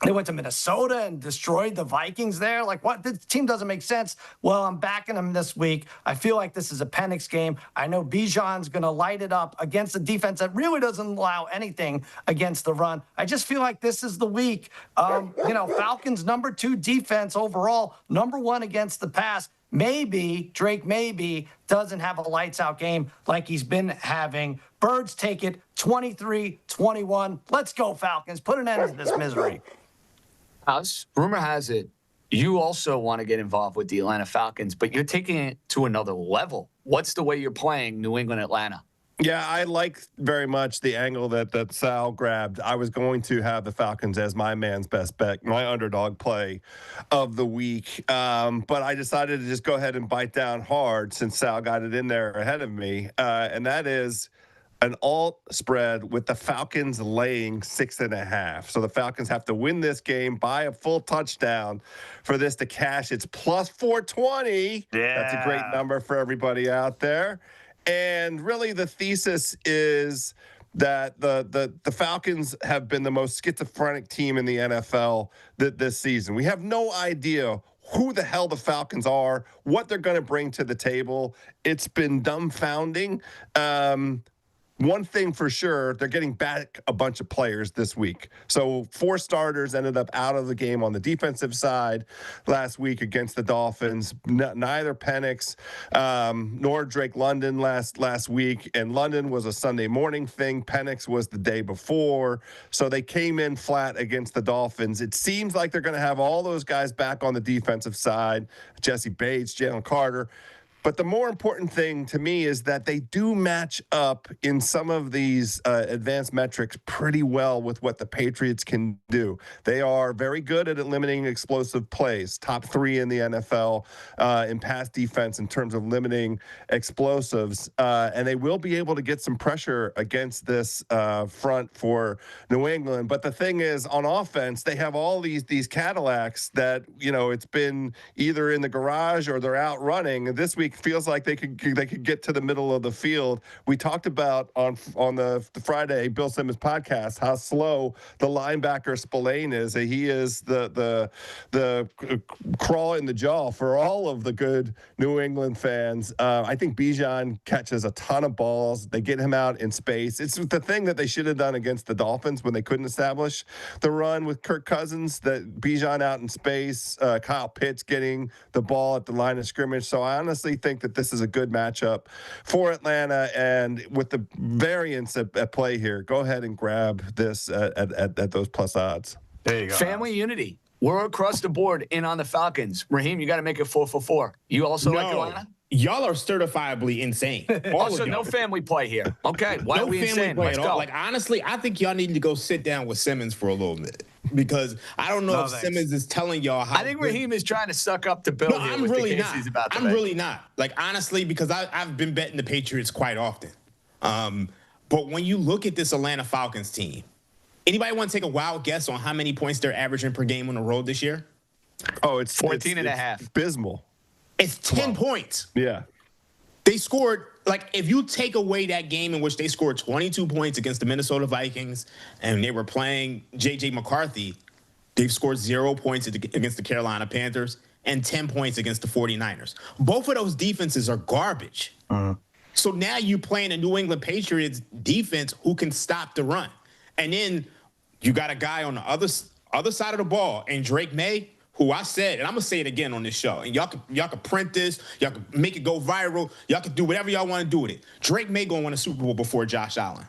they went to Minnesota and destroyed the Vikings there. Like, what? This team doesn't make sense. Well, I'm backing them this week. I feel like this is a Penix game. I know Bijan's going to light it up against a defense that really doesn't allow anything against the run. I just feel like this is the week. Falcons #2 defense overall, #1 against the pass. Maybe Drake doesn't have a lights out game like he's been having. Birds take it 23-21. Let's go, Falcons. Put an end to this misery. House, rumor has it you also want to get involved with the Atlanta Falcons, but you're taking it to another level. What's the way you're playing New England, Atlanta? Yeah, I like very much the angle that Sal grabbed. I was going to have the Falcons as my man's best bet, my underdog play of the week. But I decided to just go ahead and bite down hard since Sal got it in there ahead of me. And that is an alt spread with the Falcons laying 6.5. So the Falcons have to win this game by a full touchdown for this to cash. It's plus 420. Yeah. That's a great number for everybody out there. And really the thesis is that the Falcons have been the most schizophrenic team in the NFL this season. We have no idea who the hell the Falcons are, what they're going to bring to the table. It's been dumbfounding. One thing for sure, they're getting back a bunch of players this week. So 4 starters ended up out of the game on the defensive side last week against the Dolphins. Neither Penix nor Drake London last week. And London was a Sunday morning thing. Penix was the day before. So they came in flat against the Dolphins. It seems like they're going to have all those guys back on the defensive side. Jesse Bates, Jalen Carter. But the more important thing to me is that they do match up in some of these advanced metrics pretty well with what the Patriots can do. They are very good at eliminating explosive plays, top 3 in the NFL in pass defense in terms of limiting explosives. And they will be able to get some pressure against this front for New England. But the thing is, on offense, they have all these Cadillacs that, it's been either in the garage or they're out running. And this week, feels like they could get to the middle of the field. We talked about on the Friday Bill Simmons podcast how slow the linebacker Spillane is. He is the crawl in the jaw for all of the good New England fans. I think Bijan catches a ton of balls. They get him out in space. It's the thing that they should have done against the Dolphins when they couldn't establish the run with Kirk Cousins, that Bijan out in space, Kyle Pitts getting the ball at the line of scrimmage. So I honestly think that this is a good matchup for Atlanta, and with the variance at play here, go ahead and grab this at those plus odds. There you go. Family unity. We're across the board in on the Falcons. Raheem, you got to make it 4 for 4. You also like Atlanta? Y'all are certifiably insane. Also, no family play here. Okay, why are we insane? Let's go. Like, honestly, I think y'all need to go sit down with Simmons for a little bit, because I don't know if Simmons is telling y'all how. I think Raheem is trying to suck up to Bill here. I'm really not. I'm really not. Like, honestly, because I've been betting the Patriots quite often. But when you look at this Atlanta Falcons team, anybody want to take a wild guess on how many points they're averaging per game on the road this year? Oh, it's 14 and a half. Abysmal. It's 10 points. Yeah. They scored, like, if you take away that game in which they scored 22 points against the Minnesota Vikings and they were playing J.J. McCarthy, they've scored 0 points against the Carolina Panthers and 10 points against the 49ers. Both of those defenses are garbage. So now you're playing a New England Patriots defense who can stop the run. And then you got a guy on the other side of the ball, and Drake May, who I said, and I'm going to say it again on this show, and y'all can print this, y'all can make it go viral, y'all can do whatever y'all want to do with it. Drake May going to win a Super Bowl before Josh Allen.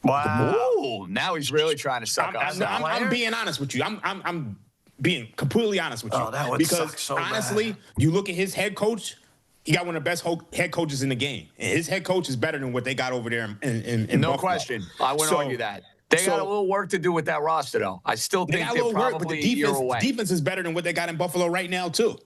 Wow. Ooh, now he's really trying to suck up. I'm being honest with you. I'm being completely honest with you. Oh, that would because suck so honestly, bad. you look at his head coach, he got one of the best head coaches in the game. And his head coach is better than what they got over there in No Buffalo. question. I wouldn't argue that. They got a little work to do with that roster, though. I still think they're probably a year away. Defense is better than what they got in Buffalo right now, too.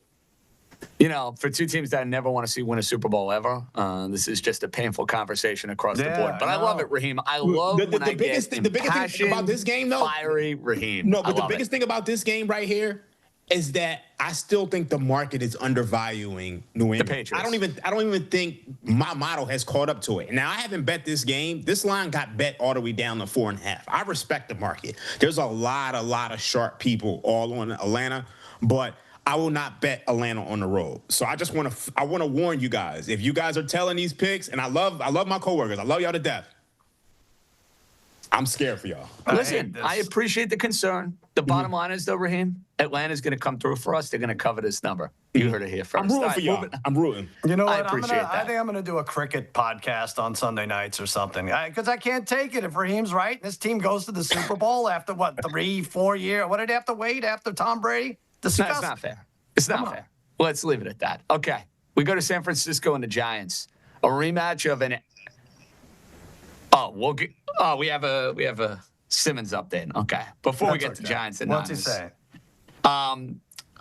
You know, for two teams that I never want to see win a Super Bowl ever, this is just a painful conversation across the board. But I love it, Raheem. I love the biggest thing about this game, though. Fiery Raheem. No, but the biggest thing about this game right here is that I still think the market is undervaluing New England. The Patriots. I don't even think my model has caught up to it. Now, I haven't bet this game. This line got bet all the way down to 4.5. I respect the market. There's a lot of sharp people all on Atlanta, but I will not bet Atlanta on the road. So I want to warn you guys. If you guys are telling these picks, and I love my coworkers, I love y'all to death. I'm scared for y'all. Listen, I appreciate the concern. The bottom line is, though, Raheem, Atlanta's going to come through for us. They're going to cover this number. You heard it here first. I'm rooting for y'all. I'm rooting. You know what? I appreciate that. I think I'm going to do a cricket podcast on Sunday nights or something. Because I can't take it if Raheem's right. This team goes to the Super Bowl after, 3-4 years? What did they have to wait after Tom Brady? No, it's not fair. It's not fair. Let's leave it at that. Okay. We go to San Francisco and the Giants. A rematch of an... we have a Simmons update. Okay. Before we get to Giants and What's Niners. he say?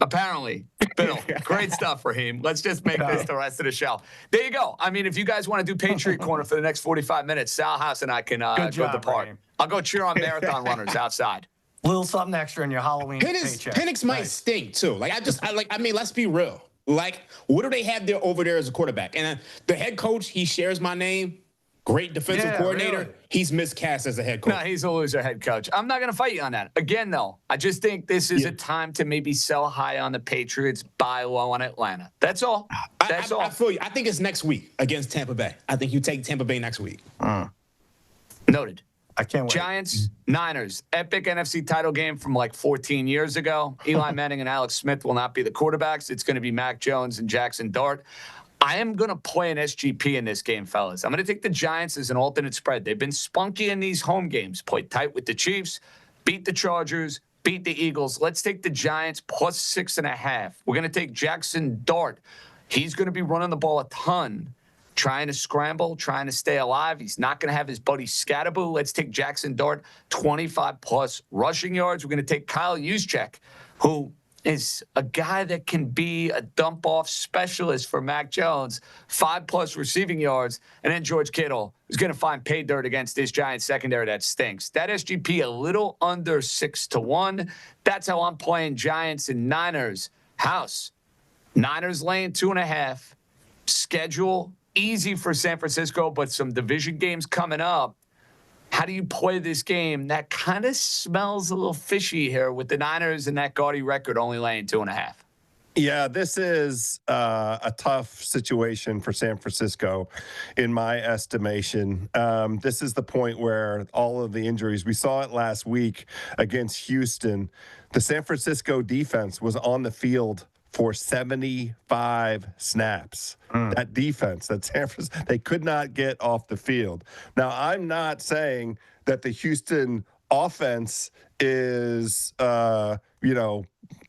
Apparently, Bill, great stuff, Raheem. Let's just make this the rest of the show. There you go. I mean, if you guys want to do Patriot Corner for the next 45 minutes, Sal House and I can go to the park. Raheem. I'll go cheer on marathon runners outside. Little something extra in your Halloween paycheck. Penix might stink too. Let's be real. Like, what do they have there over there as a quarterback? And the head coach, he shares my name. Great defensive coordinator. Really. He's miscast as a head coach. No, he's a loser head coach. I'm not going to fight you on that. Again, though, I just think this is a time to maybe sell high on the Patriots, buy low on Atlanta. That's all. That's all. I feel you. I think it's next week against Tampa Bay. I think you take Tampa Bay next week. Noted. I can't wait. Giants, Niners, epic NFC title game from like 14 years ago. Eli Manning and Alex Smith will not be the quarterbacks. It's going to be Mac Jones and Jackson Dart. I am going to play an SGP in this game, fellas. I'm going to take the Giants as an alternate spread. They've been spunky in these home games. Played tight with the Chiefs, beat the Chargers, beat the Eagles. Let's take the Giants plus 6.5. We're going to take Jackson Dart. He's going to be running the ball a ton, trying to scramble, trying to stay alive. He's not going to have his buddy Scatterboo. Let's take Jackson Dart, 25-plus rushing yards. We're going to take Kyle Juszczyk, who is a guy that can be a dump-off specialist for Mac Jones, 5-plus receiving yards, and then George Kittle is going to find pay dirt against this Giants secondary that stinks. That SGP a little under 6-1. That's how I'm playing Giants and Niners. House, Niners laying 2.5. schedule easy for San Francisco, but some division games coming up. How do you play this game? That kind of smells a little fishy here with the Niners and that gaudy record only laying 2.5. Yeah, this is a tough situation for San Francisco, in my estimation. This is the point where all of the injuries, we saw it last week against Houston. The San Francisco defense was on the field for 75 snaps. That defense, that San Francisco, they could not get off the field. Now, I'm not saying that the Houston offense is,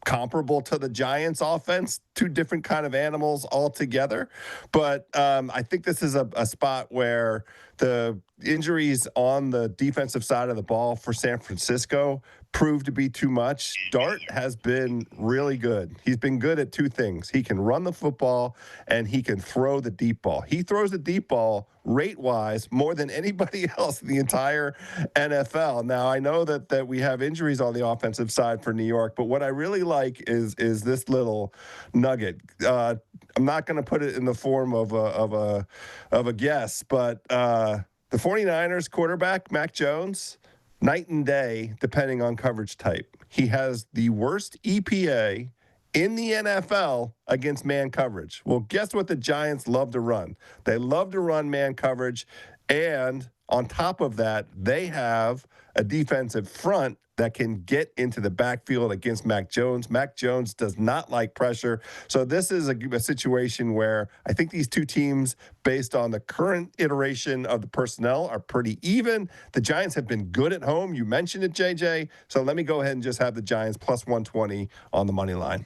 comparable to the Giants offense, two different kind of animals altogether. But I think this is a spot where the injuries on the defensive side of the ball for San Francisco proved to be too much. Dart has been really good. He's been good at two things. He can run the football and he can throw the deep ball. He throws the deep ball rate-wise more than anybody else in the entire NFL. Now, I know that we have injuries on the offensive side for New York, but what I really like is this little nugget. I'm not going to put it in the form of a guess, but the 49ers quarterback, Mac Jones, night and day, depending on coverage type. He has the worst EPA in the NFL against man coverage. Well, guess what the Giants love to run? They love to run man coverage, and on top of that, they have a defensive front that can get into the backfield against Mac Jones. Mac Jones does not like pressure. So this is a situation where I think these two teams, based on the current iteration of the personnel, are pretty even. The Giants have been good at home. You mentioned it, JJ. So let me go ahead and just have the Giants plus 120 on the money line.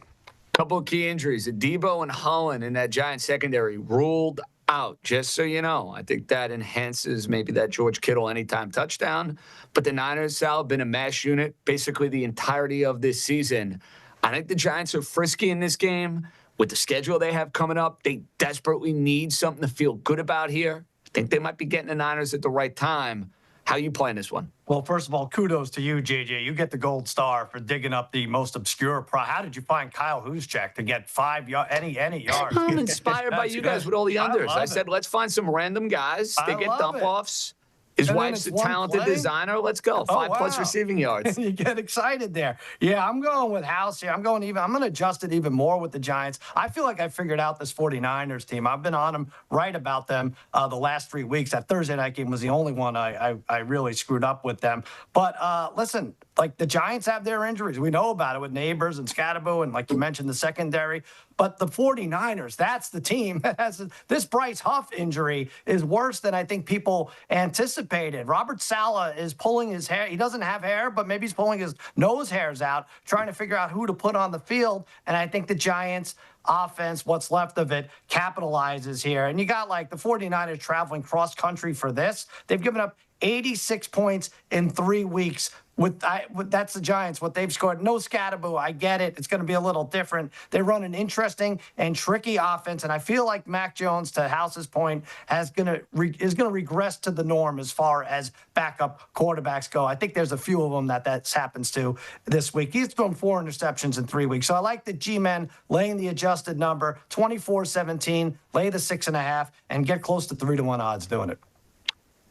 Couple of key injuries. Debo and Holland in that Giants secondary ruled out, just so you know. I think that enhances maybe that George Kittle anytime touchdown. But the Niners, Sal, have been a mash unit basically the entirety of this season. I think the Giants are frisky in this game. With the schedule they have coming up, they desperately need something to feel good about here. I think they might be getting the Niners at the right time. How are you playing this one? Well, first of all, kudos to you, JJ. You get the gold star for digging up the most obscure. How did you find Kyle Juszczyk to get 5 yards, any yards? I'm inspired by you guys with all the unders. I said, let's find some random guys. They get dump-offs. His wife's a talented designer. Let's go. 5+ receiving yards. You get excited there. Yeah, I'm going with House here. I'm going to adjust it even more with the Giants. I feel like I figured out this 49ers team. I've been on them, right about them the last 3 weeks. That Thursday night game was the only one I really screwed up with them. But listen, like the Giants have their injuries. We know about it with Neighbors and Scatterbo and, like you mentioned, the secondary. But the 49ers, that's the team that has this. Bryce Huff injury is worse than I think people anticipated. Robert Saleh is pulling his hair. He doesn't have hair, but maybe he's pulling his nose hairs out, trying to figure out who to put on the field. And I think the Giants offense, what's left of it, capitalizes here. And you got like the 49ers traveling cross country for this. They've given up 86 points in 3 weeks. That's the Giants, what they've scored. No Scatterbo, I get it. It's going to be a little different. They run an interesting and tricky offense, and I feel like Mac Jones, to House's point, is going to regress to the norm as far as backup quarterbacks go. I think there's a few of them that happens to this week. He's thrown 4 interceptions in 3 weeks. So I like the G-men laying the adjusted number, 24-17, lay the 6.5, and get close to 3-1 odds doing it.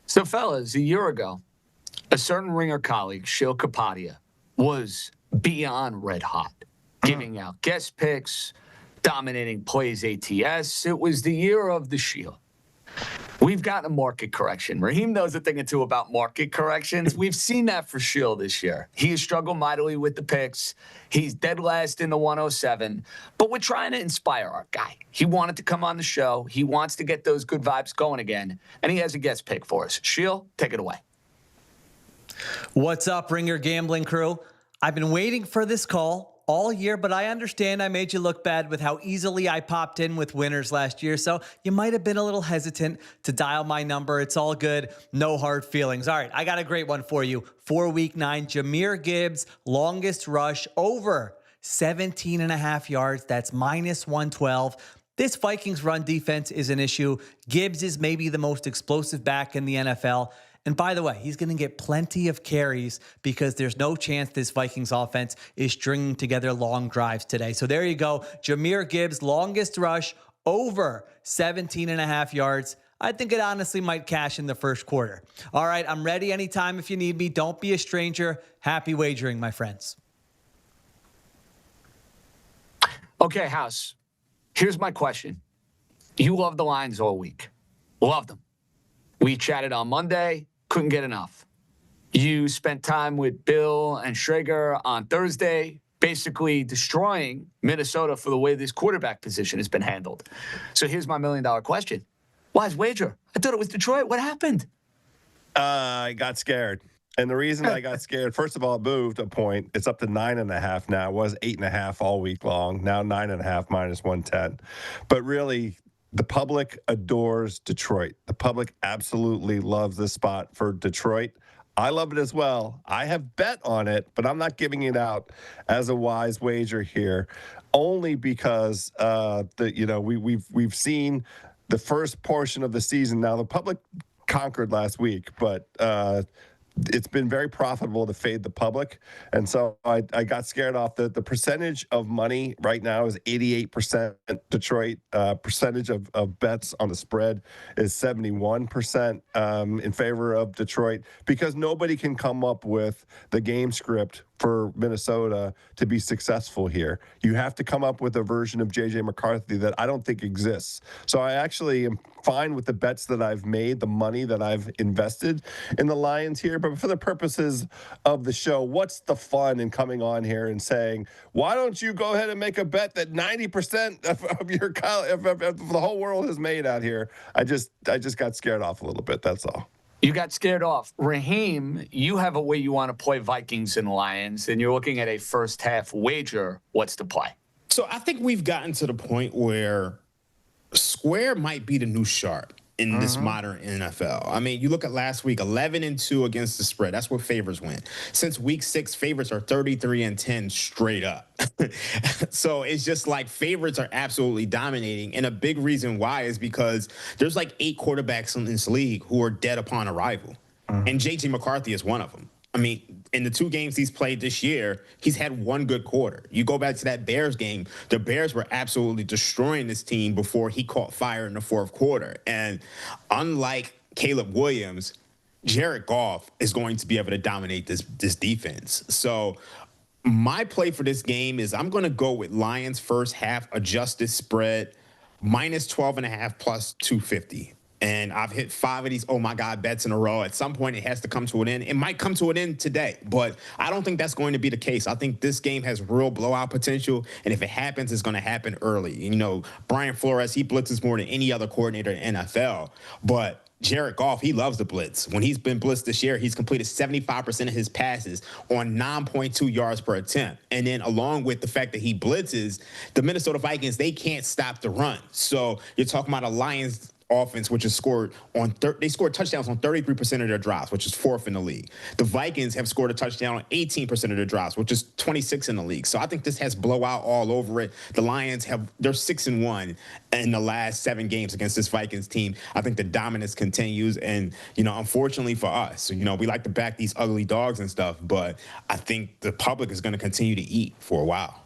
So, fellas, a year ago, a certain Ringer colleague, Shil Kapadia, was beyond red hot, giving out guest picks, dominating plays ATS. It was the year of the Shil. We've gotten a market correction. Raheem knows a thing or two about market corrections. We've seen that for Shil this year. He has struggled mightily with the picks. He's dead last in the 107. But we're trying to inspire our guy. He wanted to come on the show. He wants to get those good vibes going again. And he has a guest pick for us. Shil, take it away. What's up, Ringer Gambling crew? I've been waiting for this call all year, but I understand I made you look bad with how easily I popped in with winners last year, so you might have been a little hesitant to dial my number. It's all good. No hard feelings. All right, I got a great one for you. For Week 9, Jahmyr Gibbs, longest rush, over 17.5 yards. That's minus 112. This Vikings run defense is an issue. Gibbs is maybe the most explosive back in the NFL. And by the way, he's going to get plenty of carries because there's no chance this Vikings offense is stringing together long drives today. So there you go. Jahmyr Gibbs, longest rush, over 17.5 yards. I think it honestly might cash in the first quarter. All right, I'm ready anytime if you need me. Don't be a stranger. Happy wagering, my friends. Okay, House, here's my question. You loved the Lions all week. Loved them. We chatted on Monday, couldn't get enough. You spent time with Bill and Schrager on Thursday, basically destroying Minnesota for the way this quarterback position has been handled. So here's my $1 million question. Why's wager? I thought it was Detroit. What happened? I got scared. And the reason I got scared, first of all, it moved a point. It's up to 9.5 now. It was 8.5 all week long. Now 9.5 minus 110. But really, the public adores Detroit. The public absolutely loves this spot for Detroit. I love it as well. I have bet on it, but I'm not giving it out as a wise wager here, only because we've seen the first portion of the season. Now the public conquered last week, but it's been very profitable to fade the public. And so I got scared off. The percentage of money right now is 88% Detroit. Percentage of bets on the spread is 71% in favor of Detroit, because nobody can come up with the game script for Minnesota to be successful here. You have to come up with a version of J.J. McCarthy that I don't think exists. So I actually am fine with the bets that I've made, the money that I've invested in the Lions here. But for the purposes of the show, what's the fun in coming on here and saying, why don't you go ahead and make a bet that 90% of your of the whole world has made out here? I just got scared off a little bit. That's all. You got scared off. Raheem, you have a way you want to play Vikings and Lions, and you're looking at a first half wager. What's the play? So I think we've gotten to the point where square might be the new sharp in this modern NFL. I mean, you look at last week, 11-2 against the spread. That's where favorites win. Since week 6, favorites are 33-10 straight up. So it's just like favorites are absolutely dominating. And a big reason why is because there's like 8 quarterbacks in this league who are dead upon arrival. And J.J. McCarthy is one of them. I mean, in the 2 games he's played this year, he's had 1 good quarter. You go back to that Bears game, the Bears were absolutely destroying this team before he caught fire in the 4th quarter. And unlike Caleb Williams, Jared Goff is going to be able to dominate this defense. So my play for this game is I'm going to go with Lions first half adjusted spread minus 12.5 plus 250. And I've hit 5 of these, oh my God, bets in a row. At some point, it has to come to an end. It might come to an end today, but I don't think that's going to be the case. I think this game has real blowout potential, and if it happens, it's going to happen early. You know, Brian Flores, he blitzes more than any other coordinator in NFL, but Jared Goff, he loves the blitz. When he's been blitzed this year, he's completed 75% of his passes on 9.2 yards per attempt. And then along with the fact that he blitzes, the Minnesota Vikings, they can't stop the run. So you're talking about a Lions offense, which has scored on they scored touchdowns on 33% of their drives, which is 4th in the league. The Vikings have scored a touchdown on 18% of their drives, which is 26 in the league. So I think this has blowout all over it. The Lions they're 6-1 in the last 7 games against this Vikings team. I think the dominance continues, and unfortunately for us, we like to back these ugly dogs and stuff, but I think the public is going to continue to eat for a while.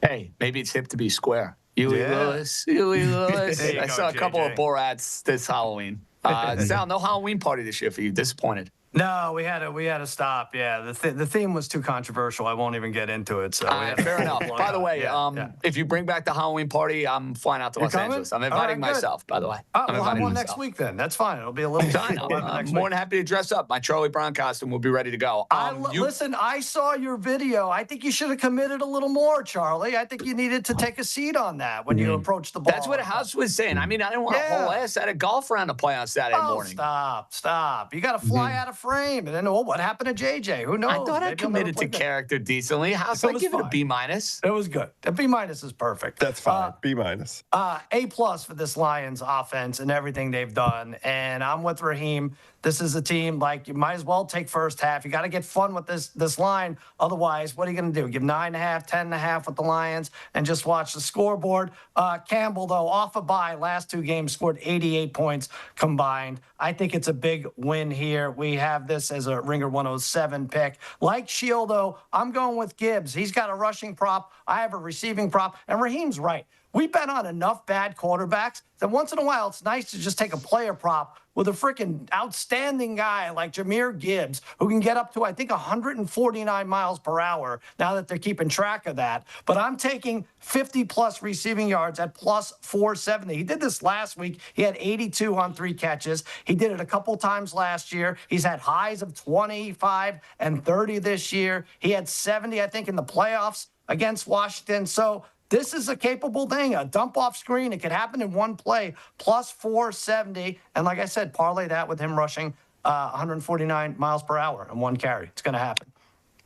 Hey, maybe it's hip to be square. Huey Lewis. I saw a couple of Borats this Halloween. Sal, no Halloween party this year for you. Disappointed. No, we had to stop. Yeah, the theme was too controversial. I won't even get into it. So fair enough. By the way, if you bring back the Halloween party, I'm flying out to Los Angeles. I'm inviting myself. By the way, we'll have one next week then. That's fine. It'll be a little time. I'm more than happy to dress up. My Charlie Brown costume will be ready to go. Listen, I saw your video. I think you should have committed a little more, Charlie. I think you needed to take a seat on that when you approached the ball. That's what House was saying. I mean, I didn't want a whole ass at a golf round to play on Saturday morning. Stop. You got to fly out of frame. And then, what happened to JJ? Who knows? I thought I committed to character decently. How's I give it a B-? It was good. A B- is perfect. That's fine. B-. A+ for this Lions offense and everything they've done. And I'm with Raheem. This is a team, like, you might as well take first half. You got to get fun with this line. Otherwise, what are you going to do? Give 9.5, 10.5 with the Lions and just watch the scoreboard. Campbell, though, off a bye, last 2 games, scored 88 points combined. I think it's a big win here. We have this as a Ringer 107 pick. Like Shield, though, I'm going with Gibbs. He's got a rushing prop. I have a receiving prop. And Raheem's right. we bet on enough bad quarterbacks that once in a while it's nice to just take a player prop with a freaking outstanding guy like Jahmyr Gibbs, who can get up to, I think, 149 miles per hour now that they're keeping track of that. But I'm taking 50-plus receiving yards at plus 470. He did this last week. He had 82 on 3 catches. He did it a couple times last year. He's had highs of 25 and 30 this year. He had 70, I think, in the playoffs against Washington. So this is a capable thing, a dump off screen. It could happen in one play, plus 470. And like I said, parlay that with him rushing 149 miles per hour in 1 carry. It's going to happen.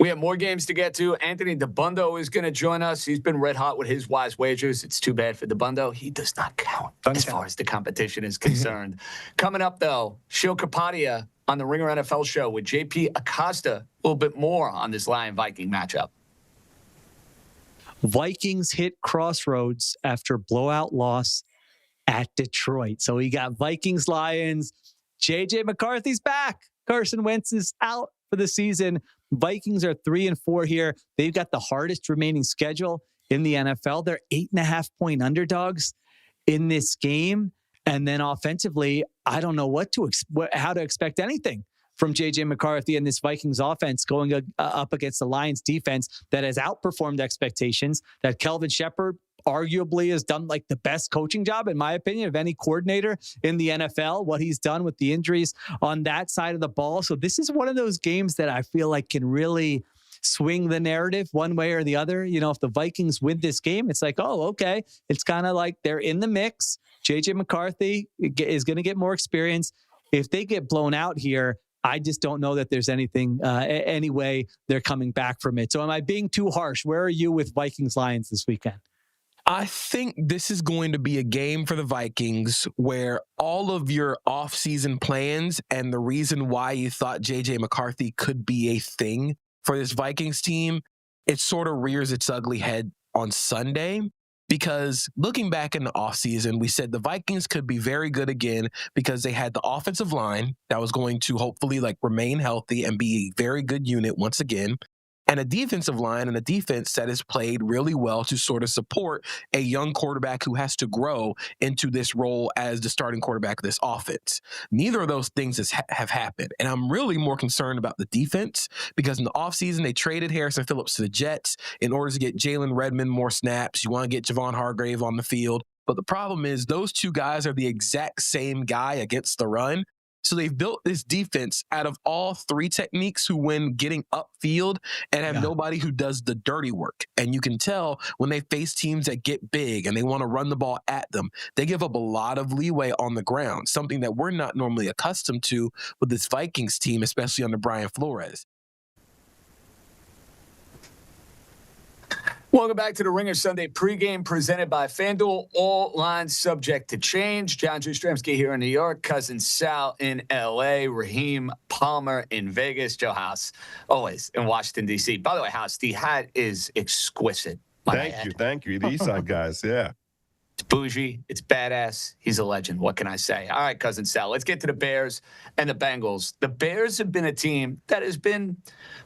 We have more games to get to. Anthony Dabbundo is going to join us. He's been red hot with his wise wagers. It's too bad for Dabbundo. He does not count as far as the competition is concerned. Coming up, though, Shil Kapadia on the Ringer NFL show with JP Acosta. A little bit more on this Lion-Viking matchup. Vikings hit crossroads after blowout loss at Detroit. So we got Vikings, Lions. JJ McCarthy's back. Carson Wentz is out for the season. Vikings are 3-4 here. They've got the hardest remaining schedule in the NFL. They're 8.5-point underdogs in this game. And then offensively, I don't know how to expect anything from JJ McCarthy and this Vikings offense going up against the Lions defense that has outperformed expectations, that Kelvin Shepard arguably has done like the best coaching job, in my opinion, of any coordinator in the NFL, what he's done with the injuries on that side of the ball. So this is one of those games that I feel like can really swing the narrative one way or the other. You know, if the Vikings win this game, it's like, oh, okay. It's kind of like they're in the mix. JJ McCarthy is going to get more experience. If they get blown out here, I just don't know that there's anything, any way they're coming back from it. So am I being too harsh? Where are you with Vikings Lions this weekend? I think this is going to be a game for the Vikings where all of your offseason plans and the reason why you thought J.J. McCarthy could be a thing for this Vikings team, it sort of rears its ugly head on Sunday. Because looking back in the offseason, we said the Vikings could be very good again because they had the offensive line that was going to hopefully remain healthy and be a very good unit once again, and a defensive line and a defense that has played really well to sort of support a young quarterback who has to grow into this role as the starting quarterback of this offense. Neither of those things have happened. And I'm really more concerned about the defense because in the offseason, they traded Harrison Phillips to the Jets in order to get Jalen Redmond more snaps. You want to get Javon Hargrave on the field. But the problem is those two guys are the exact same guy against the run. So they've built this defense out of all 3 techniques who win getting upfield and have nobody who does the dirty work. And you can tell when they face teams that get big and they want to run the ball at them, they give up a lot of leeway on the ground, something that we're not normally accustomed to with this Vikings team, especially under Brian Flores. Welcome back to the Ringer Sunday pregame presented by FanDuel. All lines subject to change. John Jastremski here in New York. Cousin Sal in L.A. Raheem Palmer in Vegas. Joe House, always in Washington, D.C. By the way, House, the hat is exquisite. Thank you. The East Side guys, yeah. It's bougie. It's badass. He's a legend. What can I say? All right, Cousin Sal, let's get to the Bears and the Bengals. The Bears have been a team that has been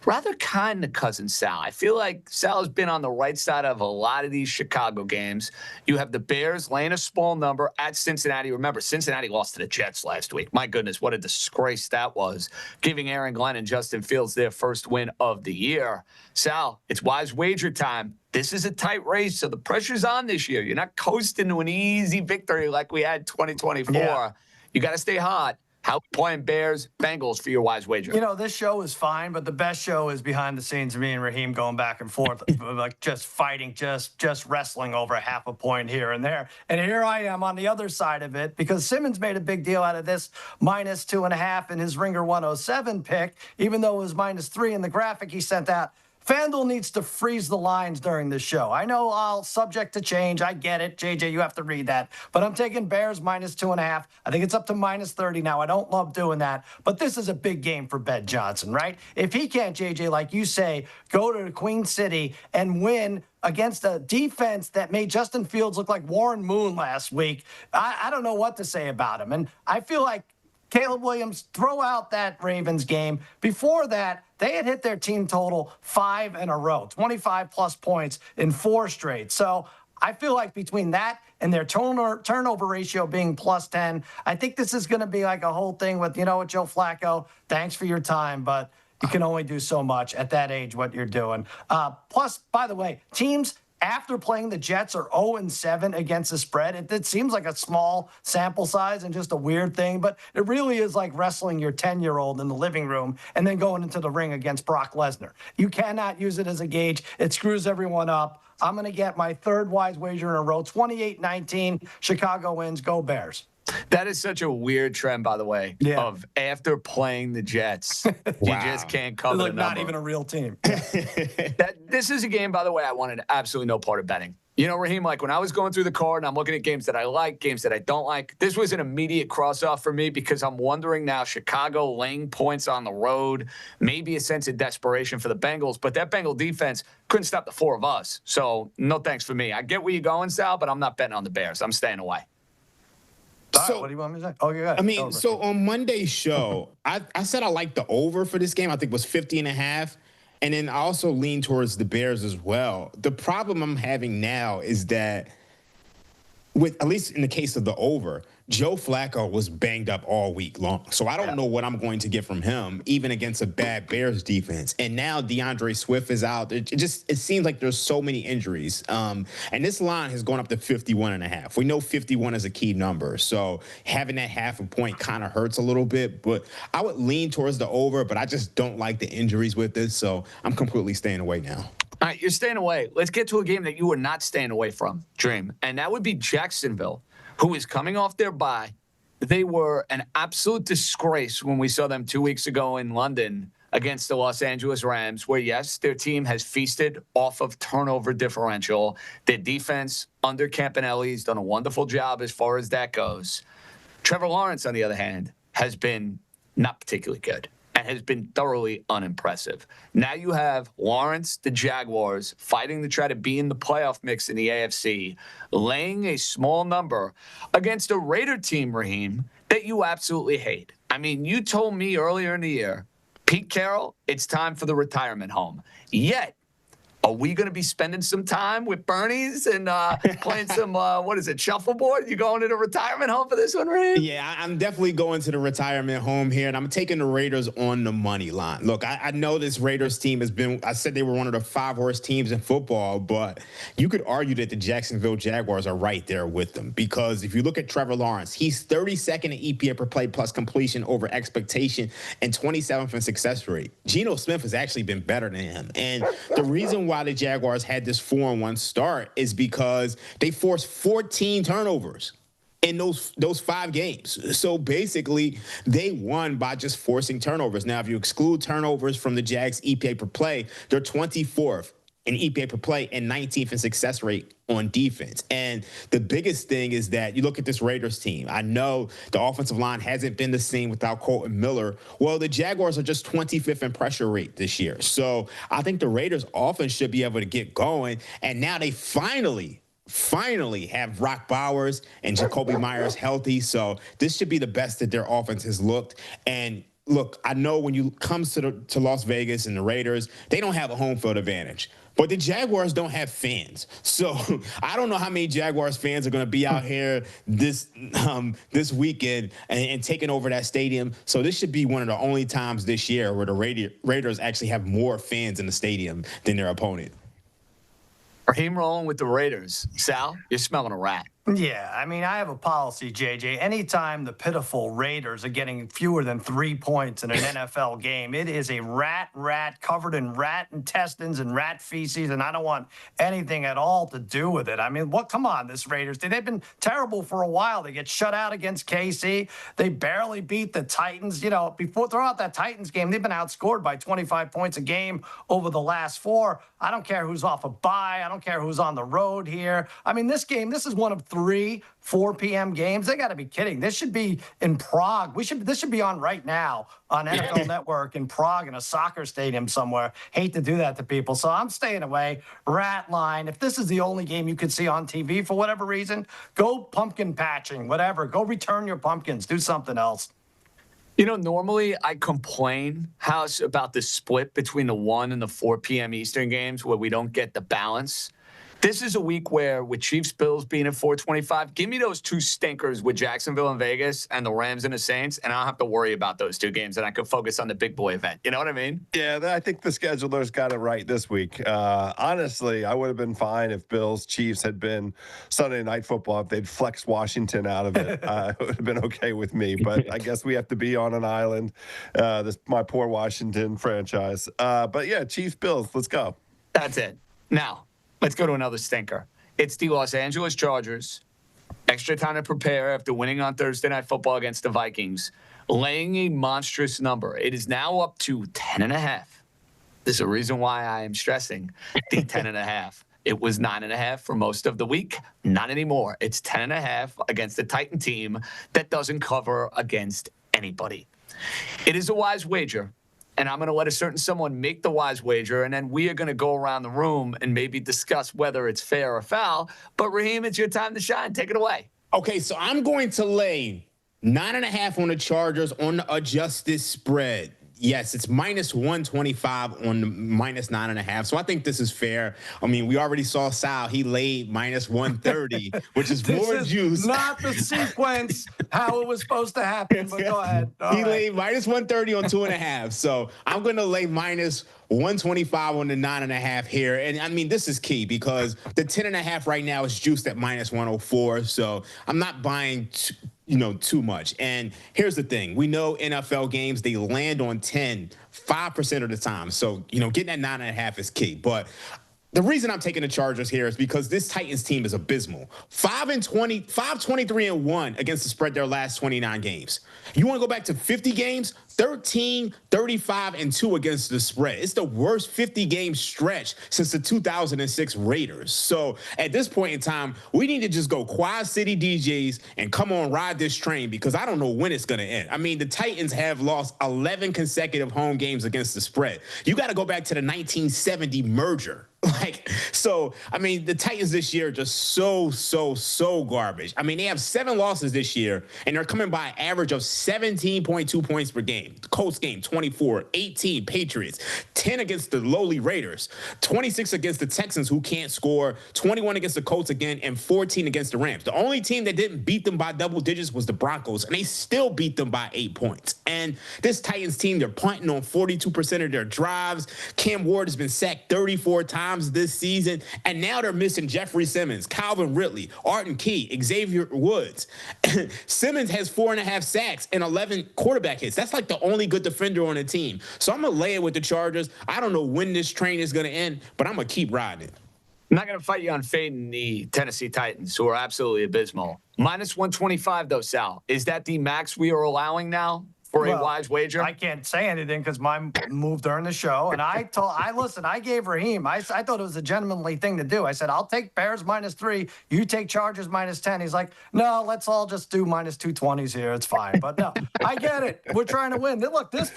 rather kind to Cousin Sal. I feel like Sal has been on the right side of a lot of these Chicago games. You have the Bears laying a small number at Cincinnati. Remember, Cincinnati lost to the Jets last week. My goodness, what a disgrace that was, giving Aaron Glenn and Justin Fields their first win of the year. Sal, it's wise wager time. This is a tight race, so the pressure's on this year. You're not coasting to an easy victory like we had 2024. Yeah. You got to stay hot. How playing Bears, Bengals for your wise wager? You know, this show is fine, but the best show is behind the scenes. Me and Raheem going back and forth, like just fighting, just wrestling over half a point here and there. And here I am on the other side of it because Simmons made a big deal out of this -2.5 in his Ringer 107 pick, even though it was -3 in the graphic he sent out. FanDuel needs to freeze the lines during this show. I know I'll subject to change. I get it. JJ, you have to read that. But I'm taking Bears -2.5. I think it's up to -30 now. I don't love doing that. But this is a big game for Ben Johnson, right? If he can't, JJ, like you say, go to Queen City and win against a defense that made Justin Fields look like Warren Moon last week, I don't know what to say about him. And I feel like Caleb Williams, throw out that Ravens game. Before that, they had hit their team total 5 in a row, 25-plus points in 4 straight. So I feel like between that and their turnover ratio being plus 10, I think this is going to be like a whole thing with, you know what, Joe Flacco, thanks for your time, but you can only do so much at that age, what you're doing. Plus, by the way, teams after playing the Jets are 0-7 against the spread. It seems like a small sample size and just a weird thing, but it really is like wrestling your 10-year-old in the living room and then going into the ring against Brock Lesnar. You cannot use it as a gauge. It screws everyone up. I'm going to get my third wise wager in a row, 28-19. Chicago wins. Go Bears. That is such a weird trend, by the way, of after playing the Jets, you just can't cover the number. Not even a real team. This is a game, by the way, I wanted absolutely no part of betting. You know, Raheem, like when I was going through the card and I'm looking at games that I like, games that I don't like, this was an immediate cross-off for me because I'm wondering now, Chicago laying points on the road, maybe a sense of desperation for the Bengals, but that Bengal defense couldn't stop the four of us. So no thanks for me. I get where you're going, Sal, but I'm not betting on the Bears. I'm staying away. So, what do you want me to say? Oh, you're good. I mean, so on Monday's show, I said I liked the over for this game. I think it was 50.5. And then I also lean towards the Bears as well. The problem I'm having now is that with, at least in the case of the over, Joe Flacco was banged up all week long. So I don't know what I'm going to get from him, even against a bad Bears defense. And now DeAndre Swift is out. It seems like there's so many injuries. And this line has gone up to 51.5. We know 51 is a key number. So having that half a point kind of hurts a little bit. But I would lean towards the over, but I just don't like the injuries with this. So I'm completely staying away now. All right, you're staying away. Let's get to a game that you are not staying away from, Dream. And that would be Jacksonville, who is coming off their bye. They were an absolute disgrace when we saw them 2 weeks ago in London against the Los Angeles Rams, where, yes, their team has feasted off of turnover differential. Their defense under Campanelli has done a wonderful job as far as that goes. Trevor Lawrence, on the other hand, has been not particularly good and has been thoroughly unimpressive. Now you have Lawrence, the Jaguars, fighting to try to be in the playoff mix in the AFC, laying a small number against a Raider team, Raheem, that you absolutely hate. I mean, you told me earlier in the year, Pete Carroll, it's time for the retirement home. Yet, are we going to be spending some time with Bernie's and playing some, shuffleboard? You going to the retirement home for this one, Raheem? Yeah, I'm definitely going to the retirement home here, and I'm taking the Raiders on the money line. Look, I know this Raiders team has been, I said they were one of the 5 worst teams in football, but you could argue that the Jacksonville Jaguars are right there with them because if you look at Trevor Lawrence, he's 32nd in EPA per play plus completion over expectation and 27th in success rate. Geno Smith has actually been better than him, and the reason why the Jaguars had this 4-1 start is because they forced 14 turnovers in those 5 games. So basically, they won by just forcing turnovers. Now, if you exclude turnovers from the Jags' EPA per play, they're 24th in EPA per play and 19th in success rate on defense. And the biggest thing is that you look at this Raiders team. I know the offensive line hasn't been the same without Colton Miller. Well, the Jaguars are just 25th in pressure rate this year. So I think the Raiders offense should be able to get going. And now they finally have Brock Bowers and Jacoby Myers healthy. So this should be the best that their offense has looked. And look, I know when you comes to Las Vegas and the Raiders, they don't have a home field advantage. But the Jaguars don't have fans. So I don't know how many Jaguars fans are going to be out here this weekend and taking over that stadium. So this should be one of the only times this year where the Raiders actually have more fans in the stadium than their opponent. Raheem rolling with the Raiders. Sal, you're smelling a rat. Yeah, I mean, I have a policy, JJ. Anytime the pitiful Raiders are getting fewer than 3 points in an NFL game, it is a rat covered in rat intestines and rat feces, and I don't want anything at all to do with it. I mean, come on, this Raiders team. They've been terrible for a while. They get shut out against KC. They barely beat the Titans. You know, throughout that Titans game, they've been outscored by 25 points a game over the last 4. I don't care who's off a bye. I don't care who's on the road here. I mean, this is one of 3 4 p.m. games. They got to be kidding. This should be in Prague. This should be on right now on NFL Network in Prague in a soccer stadium somewhere. Hate to do that to people. So I'm staying away. Rat line. If this is the only game you could see on TV for whatever reason, go pumpkin patching, whatever. Go return your pumpkins. Do something else. You know, normally I complain, House, about the split between the 1 and the 4 p.m. Eastern games where we don't get the balance. This is a week where, with Chiefs Bills being at 425, give me those two stinkers with Jacksonville and Vegas and the Rams and the Saints, and I don't have to worry about those two games, and I could focus on the big boy event. You know what I mean? Yeah, I think the schedulers got it right this week. Honestly, I would have been fine if Bills Chiefs had been Sunday Night Football. If they'd flexed Washington out of it, it would have been okay with me. But I guess we have to be on an island. My poor Washington franchise. But yeah, Chiefs Bills. Let's go. That's it. Now, let's go to another stinker. It's the Los Angeles Chargers. Extra time to prepare after winning on Thursday Night Football against the Vikings. Laying a monstrous number. It is now up to 10.5. There's a reason why I am stressing the 10.5. It was 9.5 for most of the week. Not anymore. It's 10.5 against the Titan team that doesn't cover against anybody. It is a wise wager. And I'm going to let a certain someone make the wise wager, and then we are going to go around the room and maybe discuss whether it's fair or foul. But, Raheem, it's your time to shine. Take it away. Okay, so I'm going to lay 9.5 on the Chargers on the adjusted spread. Yes, it's minus 125 on the minus 9.5. So I think this is fair. I mean, we already saw Sal. He laid minus 130, which is more juice. Not the sequence how it was supposed to happen, but go ahead. He laid minus 130 on 2.5. So I'm going to lay minus 125 on the 9.5 here. And I mean, this is key because the 10.5 right now is juiced at minus 104. So I'm not buying too much. And here's the thing. We know NFL games, they land on 5% of the time. So, getting that 9.5 is key. But the reason I'm taking the Chargers here is because this Titans team is abysmal. 5-23-1 against the spread their last 29 games. You want to go back to 50 games? 13-35-2 against the spread. It's the worst 50-game stretch since the 2006 Raiders. So at this point in time, we need to just go Quad City DJs and come on, ride this train because I don't know when it's going to end. I mean, the Titans have lost 11 consecutive home games against the spread. You got to go back to the 1970 merger. The Titans this year are just so garbage. I mean, they have 7 losses this year, and they're coming by an average of 17.2 points per game. The Colts game, 24, 18 Patriots, 10 against the lowly Raiders, 26 against the Texans who can't score, 21 against the Colts again, and 14 against the Rams. The only team that didn't beat them by double digits was the Broncos, and they still beat them by 8 points. And this Titans team, they're punting on 42% of their drives. Cam Ward has been sacked 34 times this season, and now they're missing Jeffrey Simmons, Calvin Ridley, Arden Key, Xavier Woods. Simmons has 4.5 sacks and 11 quarterback hits. That's like the only good defender on the team. So I'm going to lay it with the Chargers. I don't know when this train is going to end, but I'm going to keep riding it. I'm not going to fight you on fading the Tennessee Titans, who are absolutely abysmal. Minus 125, though, Sal. Is that the max we are allowing now for a wise wager? I can't say anything because mine moved during the show. And I gave Raheem, I thought it was a gentlemanly thing to do. I said, I'll take Bears -3. You take Chargers -10. He's like, no, let's all just do minus 220s here. It's fine. But no, I get it. We're trying to win. Look, this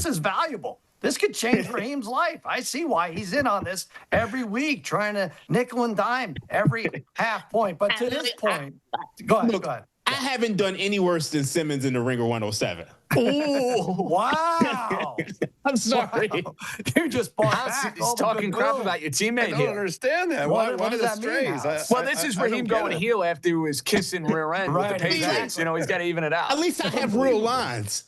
is valuable. This could change Raheem's life. I see why he's in on this every week, trying to nickel and dime every half point. But to this point, go ahead. I haven't done any worse than Simmons in the Ringer 107. Oh, wow. I'm sorry. Wow. You just bought back He's talking crap about your teammate I don't here. understand that. What are does the that mean, strays? Alex? Well, this is Raheem going heel after he was kissing rear end with the Right, Patriots. exactly. He's got to even it out. At least I have real lines.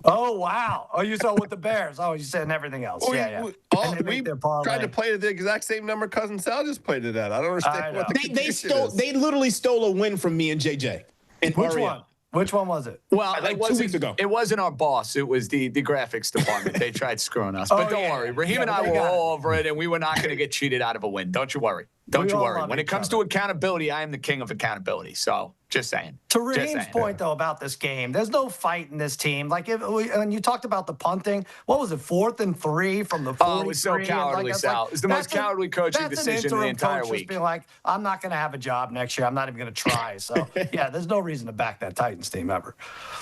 Oh, wow. Oh, you saw with the Bears. Oh, you said everything else. We And they we make their parlay. tried to play the exact same number Cousin Sal just played it at. I don't understand I what know. the They confusion stole. is. They literally stole a win from me and JJ. And Which Ariel. one? Which one was it? Well, Like it 2 wasn't- weeks ago. It wasn't our boss. It was the graphics department. They tried screwing us. But don't yeah. worry. Raheem Yeah, and I they were got all over it, and we were not going to get cheated out of a win. Don't you worry. Don't We you all worry. love When it each comes other. to accountability, I am the king of accountability. So just saying. To Just Raheem's saying. point, though, about this game, there's no fight in this team. Like, when you talked about the punting, what was it, 4th and 3 from the 43? Oh, it was so cowardly, that's Sal. It was the most cowardly coaching decision of the interim entire coach week. Just being like, I'm not going to have a job next year. I'm not even going to try. So, yeah, there's no reason to back that Titans team ever.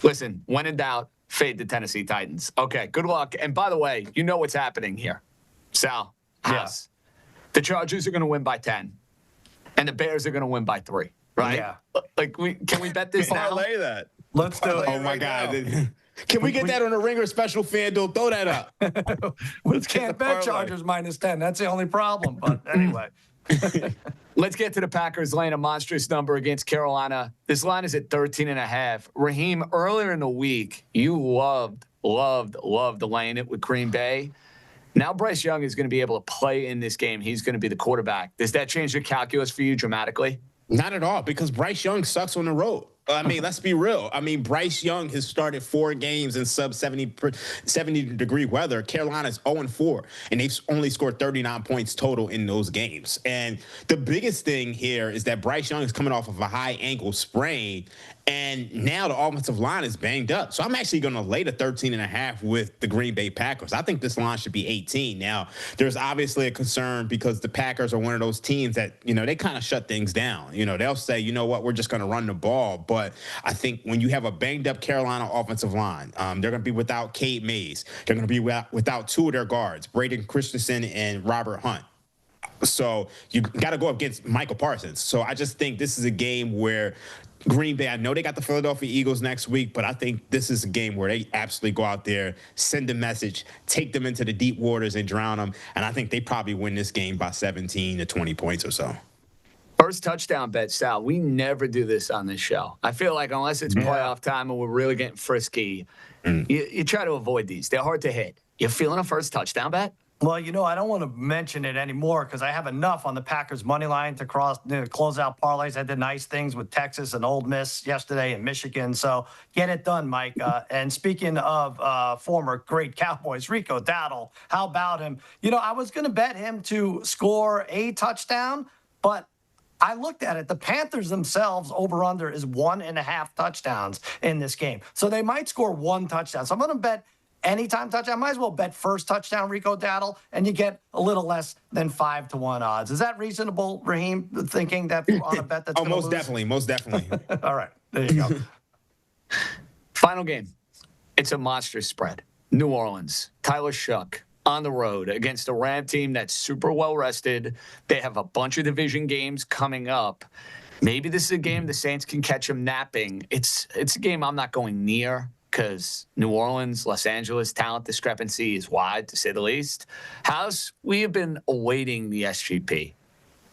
Listen, when in doubt, fade the Tennessee Titans. Okay, good luck. And by the way, you know what's happening here. Sal, House. The Chargers are going to win by 10, and the Bears are going to win by 3, right? Yeah. Like, can we bet this now? Parlay that. Let's do it. Oh my right God. Can we get that on a Ringer special, FanDuel? Throw that up. We can't bet parlay. Chargers -10. That's the only problem. But anyway, Let's get to the Packers laying a monstrous number against Carolina. This line is at 13.5. Raheem, earlier in the week, you loved laying it with Green Bay. Now Bryce Young is going to be able to play in this game. He's going to be the quarterback. Does that change the calculus for you dramatically? Not at all, because Bryce Young sucks on the road. I mean, let's be real. I mean, Bryce Young has started 4 games in sub 70-degree weather. Carolina's 0-4, and they've only scored 39 points total in those games. And the biggest thing here is that Bryce Young is coming off of a high ankle sprain, and now the offensive line is banged up. So I'm actually going to lay the 13.5 with the Green Bay Packers. I think this line should be 18. Now, there's obviously a concern because the Packers are one of those teams that, they kind of shut things down. They'll say, you know what, we're just going to run the ball. But I think when you have a banged-up Carolina offensive line, they're going to be without Cade Mays. They're going to be without 2 of their guards, Braden Christensen and Robert Hunt. So you got to go up against Michael Parsons. So I just think this is a game where Green Bay, I know they got the Philadelphia Eagles next week, but I think this is a game where they absolutely go out there, send a message, take them into the deep waters and drown them. And I think they probably win this game by 17 to 20 points or so. First touchdown bet, Sal. We never do this on this show. I feel like unless it's playoff time and we're really getting frisky, you try to avoid these. They're hard to hit. You feeling a first touchdown bet? Well, I don't want to mention it anymore because I have enough on the Packers money line to close out parlays. I did nice things with Texas and Ole Miss yesterday and Michigan. So get it done, Mike. And speaking of former great Cowboys, Rico Dowdle, how about him? I was going to bet him to score a touchdown, but I looked at it. The Panthers themselves over-under is 1.5 touchdowns in this game. So they might score 1 touchdown. So I'm going to bet anytime touchdown. Might as well bet first touchdown, Rico Dowdle, and you get a little less than 5-1 odds. Is that reasonable, Raheem, thinking that on a bet that's going to lose? Most definitely. All right, there you go. Final game. It's a monster spread. New Orleans, Tyler Shuck on the road against a Ram team that's super well rested. They have a bunch of division games coming up. Maybe this is a game the Saints can catch them napping. It's a game I'm not going near because New Orleans, Los Angeles, talent discrepancy is wide, to say the least. House, we have been awaiting the SGP.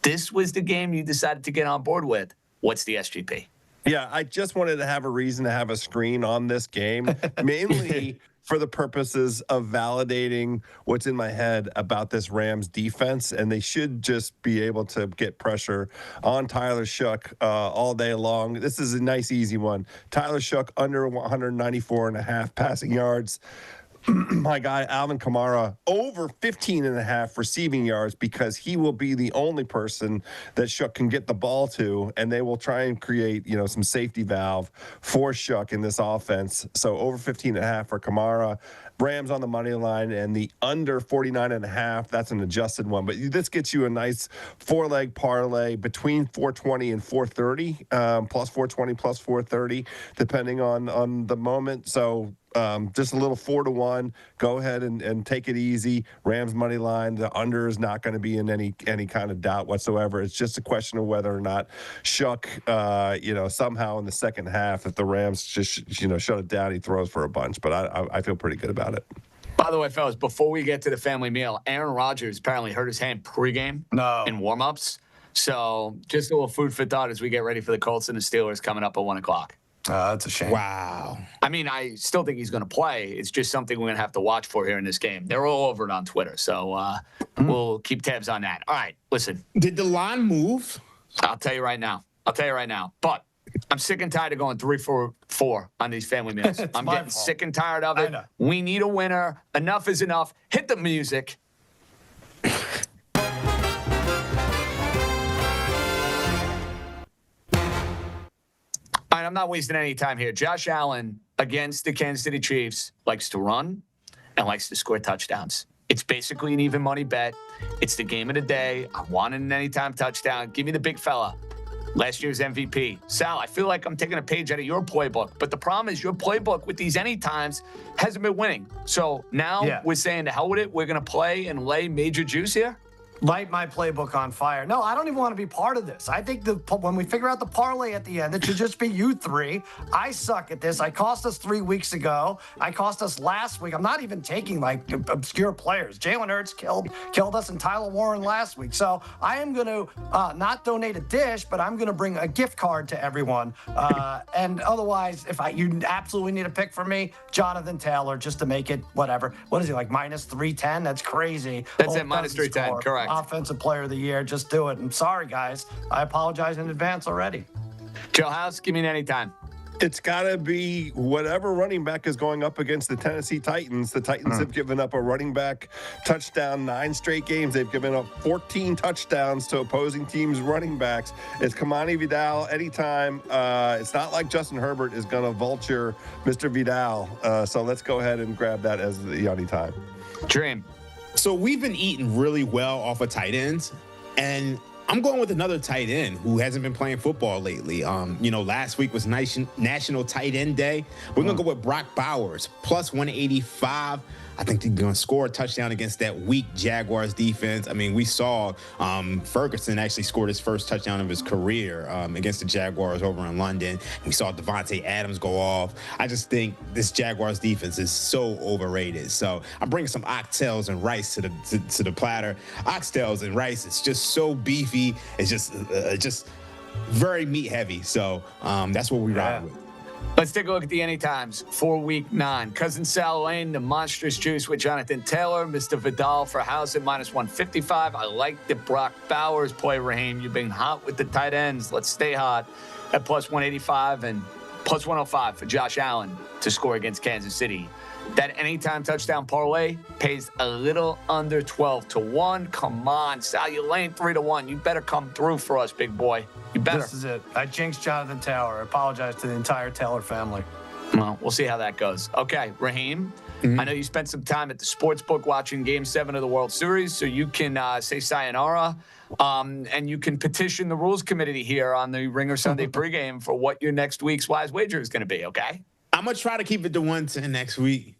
This was the game you decided to get on board with. What's the SGP? Yeah, I just wanted to have a reason to have a screen on this game, mainly for the purposes of validating what's in my head about this Rams defense, and they should just be able to get pressure on Tyler Shuck all day long. This is a nice, easy one. Tyler Shuck under 194.5 passing yards. My guy, Alvin Kamara, over 15.5 receiving yards because he will be the only person that Shuck can get the ball to, and they will try and create, some safety valve for Shuck in this offense. So over 15.5 for Kamara. Rams on the money line, and the under 49.5, that's an adjusted one. But this gets you a nice 4-leg parlay between 420 and 430, plus 420, plus 430, depending on the moment. So just a little 4-1. Go ahead and take it easy. Rams money line. The under is not going to be in any kind of doubt whatsoever. It's just a question of whether or not Shuck, somehow in the second half, if the Rams just shut it down, he throws for a bunch. But I feel pretty good about it. By the way, fellas, before we get to the family meal, Aaron Rodgers apparently hurt his hand pregame in warm-ups. So just a little food for thought as we get ready for the Colts and the Steelers coming up at 1 o'clock. That's a shame. Wow. I mean, I still think he's going to play. It's just something we're going to have to watch for here in this game. They're all over it on Twitter, so we'll keep tabs on that. All right, listen. Did the line move? I'll tell you right now. But I'm sick and tired of going 3-4 on these family meals. I'm getting sick and tired of it. We need a winner. Enough is enough. Hit the music. All right, I'm not wasting any time here. Josh Allen against the Kansas City Chiefs likes to run and likes to score touchdowns. It's basically an even money bet. It's the game of the day. I want an anytime touchdown. Give me the big fella. Last year's MVP. Sal, I feel like I'm taking a page out of your playbook, but the problem is your playbook with these anytimes hasn't been winning. So now we're saying to hell with it. We're going to play and lay major juice here. light my playbook on fire. No, I don't even want to be part of this. I think when we figure out the parlay at the end, it should just be you three. I suck at this. I cost us 3 weeks ago. I cost us last week. I'm not even taking like obscure players. Jalen Hurts killed us and Tyler Warren last week. So I am going to not donate a dish, but I'm going to bring a gift card to everyone. And otherwise, if you absolutely need a pick for me, Jonathan Taylor, just to make it whatever. What is he, like minus 310? That's crazy. That's it, minus 310, correct. Offensive player of the year, just do it. I'm sorry, guys. I apologize in advance already. Joe House, give me an anytime. It's got to be whatever running back is going up against the Tennessee Titans. The Titans have given up a running back touchdown 9 straight games. They've given up 14 touchdowns to opposing teams' running backs. It's Kamani Vidal anytime. It's not like Justin Herbert is going to vulture Mr. Vidal. So let's go ahead and grab that as the anytime. Dream. So we've been eating really well off of tight ends, and I'm going with another tight end who hasn't been playing football lately. Last week was National Tight End Day. We're going to go with Brock Bowers, plus 185. I think they're going to score a touchdown against that weak Jaguars defense. I mean, we saw Ferguson actually scored his first touchdown of his career against the Jaguars over in London. We saw Devontae Adams go off. I just think this Jaguars defense is so overrated. So I'm bringing some oxtails and rice to the platter. Oxtails and rice, it's just so beefy. It's just very meat heavy. So that's what we ride with. Let's take a look at the anytimes for week 9. Cousin Sal Lane, the monstrous juice with Jonathan Taylor. Mr. Vidal for House at minus 155. I like the Brock Bowers play, Raheem. You've been hot with the tight ends. Let's stay hot at plus 185 and plus 105 for Josh Allen to score against Kansas City. That anytime touchdown parlay pays a little under 12 to 1. Come on, Sal, you lane 3 to 1. You better come through for us, big boy. You better. This is it. I jinxed Jonathan Taylor. I apologize to the entire Taylor family. Well, we'll see how that goes. Okay, Raheem, I know you spent some time at the sports book watching Game 7 of the World Series, so you can say sayonara, and you can petition the rules committee here on the Ringer Sunday pregame for what your next week's Wise Wager is going to be, okay? I'm going to try to keep it to 110 next week,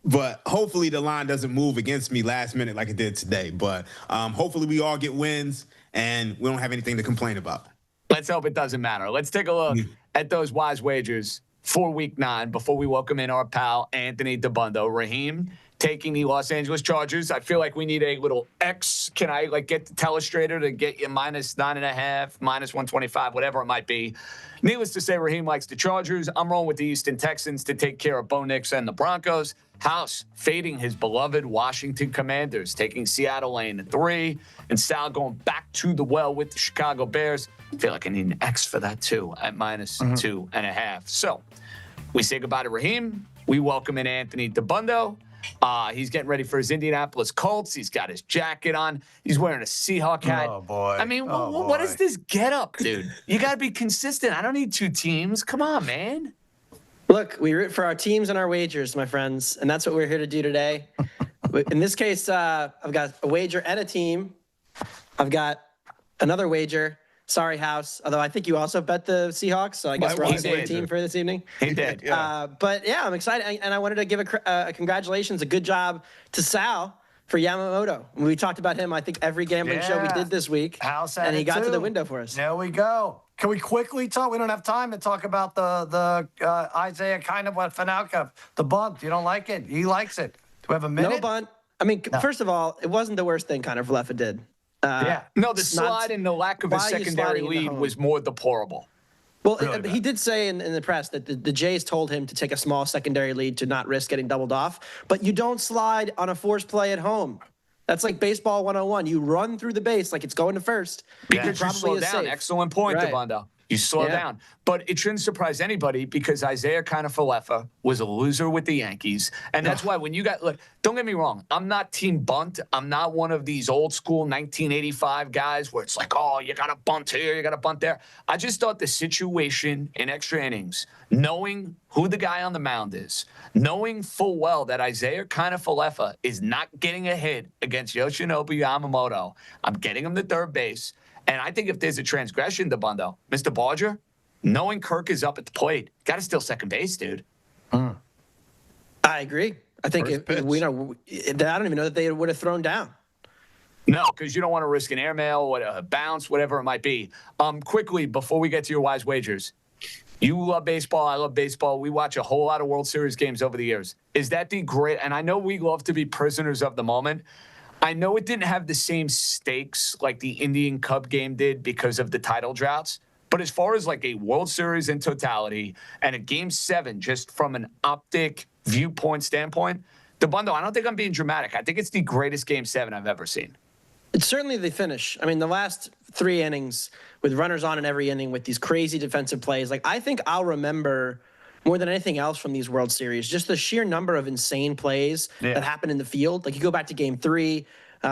but hopefully the line doesn't move against me last minute like it did today. But hopefully we all get wins and we don't have anything to complain about. Let's hope it doesn't matter. Let's take a look at those Wise Wagers for week 9 before we welcome in our pal Anthony Dabbundo. Raheem taking the Los Angeles Chargers. I feel like we need a little X. Can I get the telestrator to get you minus 9.5, minus 125, whatever it might be? Needless to say, Raheem likes the Chargers. I'm rolling with the Houston Texans to take care of Bo Nix and the Broncos. House fading his beloved Washington Commanders, taking Seattle lane at 3, and Sal going back to the well with the Chicago Bears. I feel like I need an X for that too at minus 2.5. So we say goodbye to Raheem. We welcome in Anthony Dabbundo. He's getting ready for his Indianapolis Colts. He's got his jacket on. He's wearing a Seahawk hat. Oh, boy. I mean, what is this getup, dude? You got to be consistent. I don't need 2 teams. Come on, man. Look, we root for our teams and our wagers, my friends, and that's what we're here to do today. In this case, I've got a wager and a team. I've got another wager. Sorry, House. Although I think you also bet the Seahawks, so I guess we're on the same team for this evening. He did. But yeah, I'm excited, and I wanted to give a congratulations, a good job to Sal for Yamamoto. We talked about him, I think, every gambling show we did this week, House and he got too. to the window for us. There we go. Can we quickly talk? We don't have time to talk about the Isaiah kind of what Fanalka, the bunt. You don't like it? He likes it. Do we have a minute? No bunt. I mean, first of all, it wasn't the worst thing Connor Falefa did. No, the slide and the lack of a secondary lead was more deplorable. Well, really he did say in the press that the Jays told him to take a small secondary lead to not risk getting doubled off. But you don't slide on a forced play at home. That's like baseball 101. You run through the base like it's going to first. Because you slow down. Safe. Excellent point, Dabbundo. You slow down. But it shouldn't surprise anybody because Isaiah Falefa was a loser with the Yankees. And that's why when you got, look, don't get me wrong. I'm not team bunt. I'm not one of these old school 1985 guys where it's like, oh, you got to bunt here, you got to bunt there. I just thought the situation in extra innings, knowing who the guy on the mound is, knowing full well that Isaiah Falefa is not getting a hit against Yoshinobu Yamamoto, I'm getting him to third base. And I think if there's a transgression, Dabbundo, Mr. Barger, knowing Kirk is up at the plate, got to steal second base, dude. I agree. I think I don't even know that they would have thrown down. No, because you don't want to risk an airmail, a bounce, whatever it might be. Quickly, before we get to your wise wagers, you love baseball. I love baseball. We watch a whole lot of World Series games over the years. Is that the great? And I know we love to be prisoners of the moment. I know it didn't have the same stakes like the Indian Cup game did because of the title droughts. But as far as like a World Series in totality and a Game 7, just from an optic viewpoint standpoint, Dabbundo, I don't think I'm being dramatic. I think it's the greatest Game 7 I've ever seen. It's certainly the finish. I mean, the last 3 innings with runners on in every inning with these crazy defensive plays. Like, I think I'll remember more than anything else from these World Series, just the sheer number of insane plays that happened in the field. Like, you go back to Game 3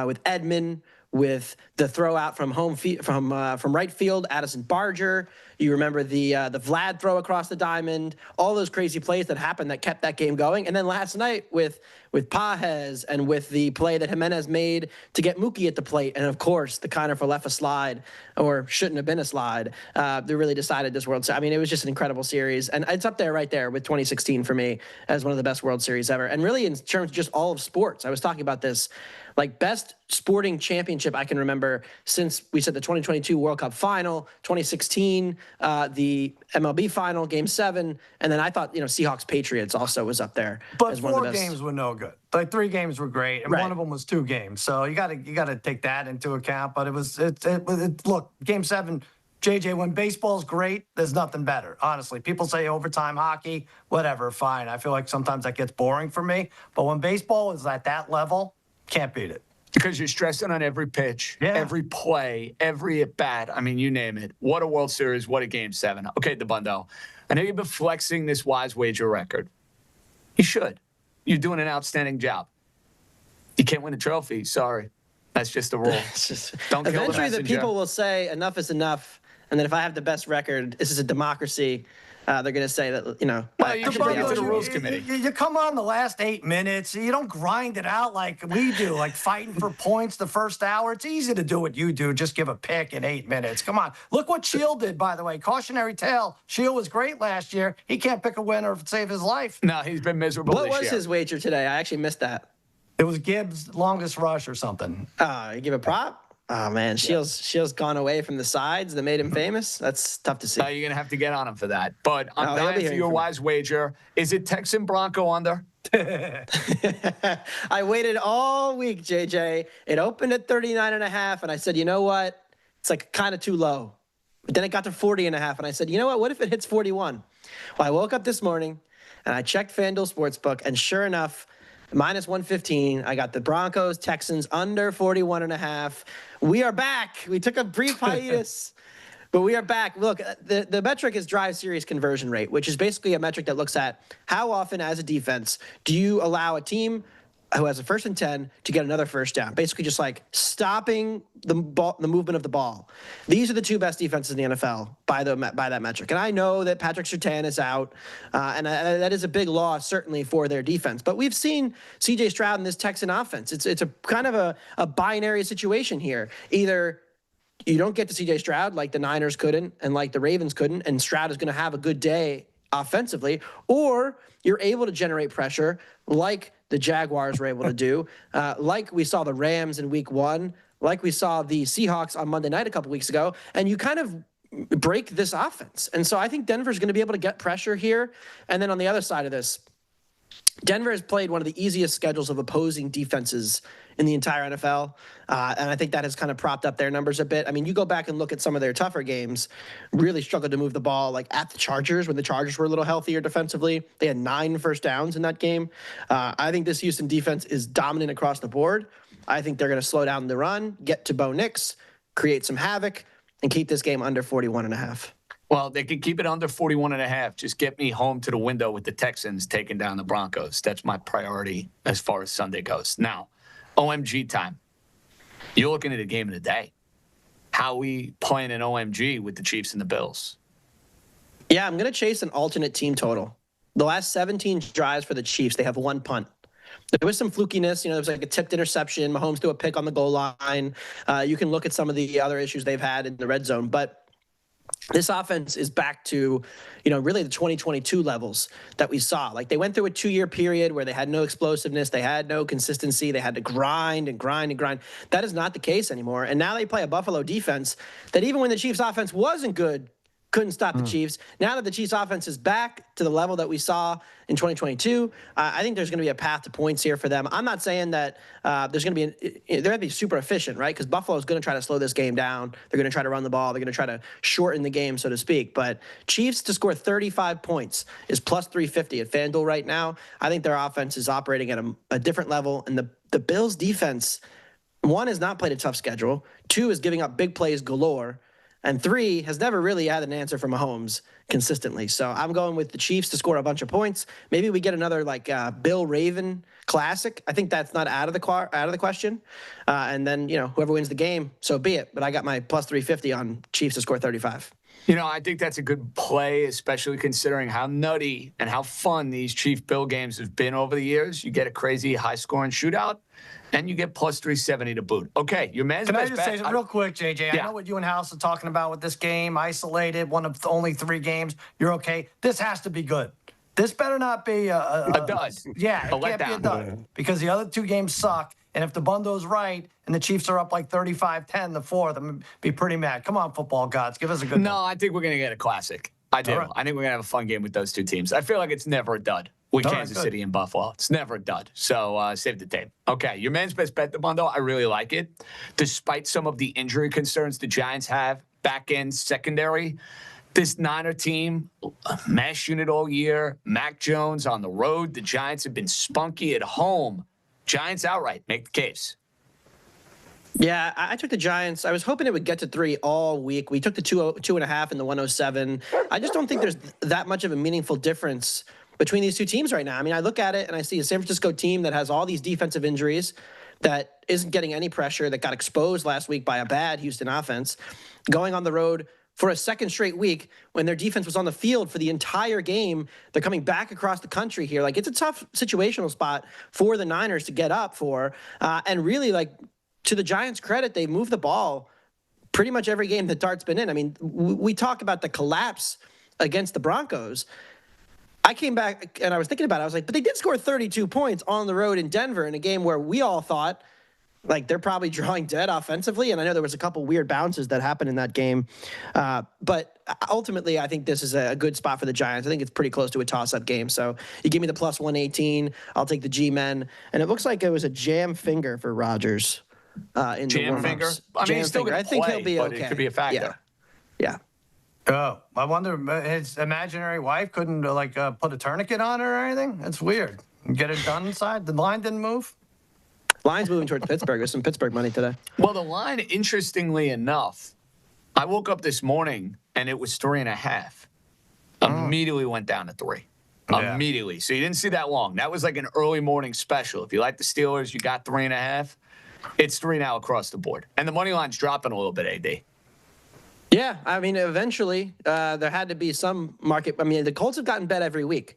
with Edman, with the throw out from from right field, Addison Barger. You remember the Vlad throw across the diamond, all those crazy plays that happened that kept that game going. And then last night with Pajes and with the play that Jimenez made to get Mookie at the plate. And of course, the Kiner Falefa slide, or shouldn't have been a slide, that really decided this World Series. I mean, it was just an incredible series. And it's up there right there with 2016 for me as one of the best World Series ever. And really in terms of just all of sports, I was talking about this, like best sporting championship I can remember since we said the 2022 World Cup final, 2016, the MLB final, Game 7, and then I thought, Seahawks Patriots also was up there. But as one of the 4 best. games were no good. Like 3 games were great, and one of them was 2 games. So you got to take that into account. But look, Game 7. JJ, when baseball's great, there's nothing better. Honestly, people say overtime hockey, whatever, fine. I feel like sometimes that gets boring for me. But when baseball is at that level, can't beat it. Because you're stressing on every pitch, every play, every at-bat. I mean, you name it. What a World Series. What a Game 7. Okay, Dabbundo, I know you've been flexing this wise wager record. You should. You're doing an outstanding job. You can't win a trophy. Sorry. That's just the rule. Don't kill the Eventually, messenger. the people will say enough is enough. And then if I have the best record, this is a democracy. They're going to say that, Well, you should bring it to the rules committee. You come on the last 8 minutes. You don't grind it out like we do, like fighting for points the first hour. It's easy to do what you do. Just give a pick in 8 minutes. Come on. Look what Shield did, by the way. Cautionary tale. Shield was great last year. He can't pick a winner to save his life. No, he's been miserable What this year. was his wager today? I actually missed that. It was Gibbs' longest rush or something. You give a prop? Oh, man. Shield's gone away from the sides that made him famous. That's tough to see. You're going to have to get on him for that. But I'm he'll dying be for your hearing from wise wager. Is it Texan Bronco under? I waited all week, JJ. It opened at 39.5, and I said, you know what? It's like kind of too low. But then it got to 40.5, and I said, you know what? What if it hits 41? Well, I woke up this morning, and I checked FanDuel Sportsbook, and sure enough, minus 115. I got the Broncos, Texans under 41.5. We are back. We took a brief hiatus, but we are back. Look, the metric is drive series conversion rate, which is basically a metric that looks at how often as a defense do you allow a team who has a 1st and 10 to get another first down. Basically just like stopping the movement of the ball. These are the 2 best defenses in the NFL by that metric. And I know that Patrick Surtain is out, and that is a big loss certainly for their defense. But we've seen C.J. Stroud in this Texan offense. It's a kind of a binary situation here. Either you don't get to C.J. Stroud like the Niners couldn't and like the Ravens couldn't, and Stroud is going to have a good day offensively, or you're able to generate pressure like the Jaguars were able to do, like we saw the Rams in week 1, like we saw the Seahawks on Monday night a couple weeks ago, and you kind of break this offense. And so I think Denver's going to be able to get pressure here. And then on the other side of this, Denver has played one of the easiest schedules of opposing defenses in the entire NFL. And I think that has kind of propped up their numbers a bit. I mean, you go back and look at some of their tougher games, really struggled to move the ball, like at the Chargers, when the Chargers were a little healthier defensively. They had 9 first downs in that game. I think this Houston defense is dominant across the board. I think they're going to slow down the run, get to Bo Nix, create some havoc, and keep this game under 41.5. Well, they could keep it under 41.5. Just get me home to the window with the Texans taking down the Broncos. That's my priority as far as Sunday goes. Now, OMG time. You're looking at a game of the day. How we playing an OMG with the Chiefs and the Bills? Yeah, I'm going to chase an alternate team total. The last 17 drives for the Chiefs, they have 1 punt. There was some flukiness. There was like a tipped interception. Mahomes threw a pick on the goal line. You can look at some of the other issues they've had in the red zone. But this offense is back to, really the 2022 levels that we saw. Like they went through a 2-year period where they had no explosiveness, they had no consistency, they had to grind and grind and grind. That is not the case anymore. And now they play a Buffalo defense that even when the Chiefs offense wasn't good, couldn't stop the Chiefs. Now that the Chiefs offense is back to the level that we saw in 2022, I think there's going to be a path to points here for them. I'm not saying that they're going to be super efficient, right? Because Buffalo is going to try to slow this game down. They're going to try to run the ball. They're going to try to shorten the game, so to speak. But Chiefs to score 35 points is plus 350 at FanDuel right now. I think their offense is operating at a different level. And the Bills' defense, 1, has not played a tough schedule. 2, is giving up big plays galore. And 3, has never really had an answer for Mahomes consistently. So I'm going with the Chiefs to score a bunch of points. Maybe we get another Bill Raven classic. I think that's not out of the question. And then whoever wins the game, so be it. But I got my plus 350 on Chiefs to score 35. I think that's a good play, especially considering how nutty and how fun these Chief-Bill games have been over the years. You get a crazy high-scoring shootout, and you get plus 370 to boot. Okay, your man's Can best I just say something real quick, JJ? Yeah. I know what you and House are talking about with this game, isolated, one of the only 3 games. You're okay. This has to be good. This better not be a dud. Yeah, it can't be a dud because the other 2 games suck. And if Dabundo's right and the Chiefs are up like 35-10 the fourth, I'm going to be pretty mad. Come on, football gods. Give us a good No, one. I think we're going to get a classic. I do. Right. I think we're going to have a fun game with those 2 teams. I feel like it's never a dud with Kansas City and Buffalo. It's never a dud. So save the tape. Okay, your man's best bet, Dabbundo, I really like it. Despite some of the injury concerns the Giants have, back end secondary, this Niner team, mash unit all year, Mac Jones on the road. The Giants have been spunky at home. Giants outright. Make the case. Yeah, I took the Giants. I was hoping it would get to 3 all week. We took the 2.5 and the 107. I just don't think there's that much of a meaningful difference between these 2 teams right now. I mean, I look at it and I see a San Francisco team that has all these defensive injuries, that isn't getting any pressure, that got exposed last week by a bad Houston offense, going on the road for a second straight week when their defense was on the field for the entire game. They're coming back across the country here. Like, it's a tough situational spot for the Niners to get up for. And really, to the Giants' credit, they moved the ball pretty much every game that Dart's been in. I mean, we talk about the collapse against the Broncos. I came back and I was thinking about it. I was like, but they did score 32 points on the road in Denver in a game where we all thought, they're probably drawing dead offensively. And I know there was a couple weird bounces that happened in that game. But ultimately, I think this is a good spot for the Giants. I think it's pretty close to a toss-up game. So you give me the plus 118. I'll take the G-men. And it looks like it was a jam finger for Rodgers in the warm-ups. Finger? I mean, he's still going to play, I think he'll be okay. It could be a factor. Yeah. Oh, I wonder his imaginary wife couldn't put a tourniquet on her or anything? That's weird. Get it done inside? The line didn't move? Line's moving towards Pittsburgh. There's some Pittsburgh money today. Well, the line, interestingly enough, I woke up this morning and it was 3.5. Immediately went down to 3. Yeah. Immediately. So you didn't see that long. That was like an early morning special. If you like the Steelers, you got 3.5. It's 3 now across the board. And the money line's dropping a little bit, AD. Yeah, I mean, eventually there had to be some market. I mean, the Colts have gotten bet every week.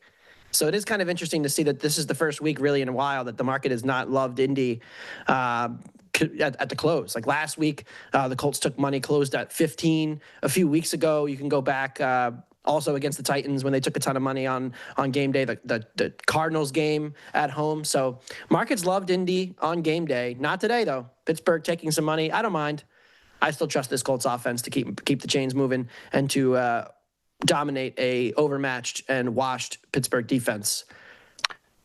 So it is kind of interesting to see that this is the first week really in a while that the market has not loved Indy at the close. Like last week, the Colts took money, closed at 15. A few weeks ago, you can go back also against the Titans when they took a ton of money on game day, the Cardinals game at home. So markets loved Indy on game day. Not today, though. Pittsburgh taking some money. I don't mind. I still trust this Colts offense to keep the chains moving and to dominate a overmatched and washed Pittsburgh defense.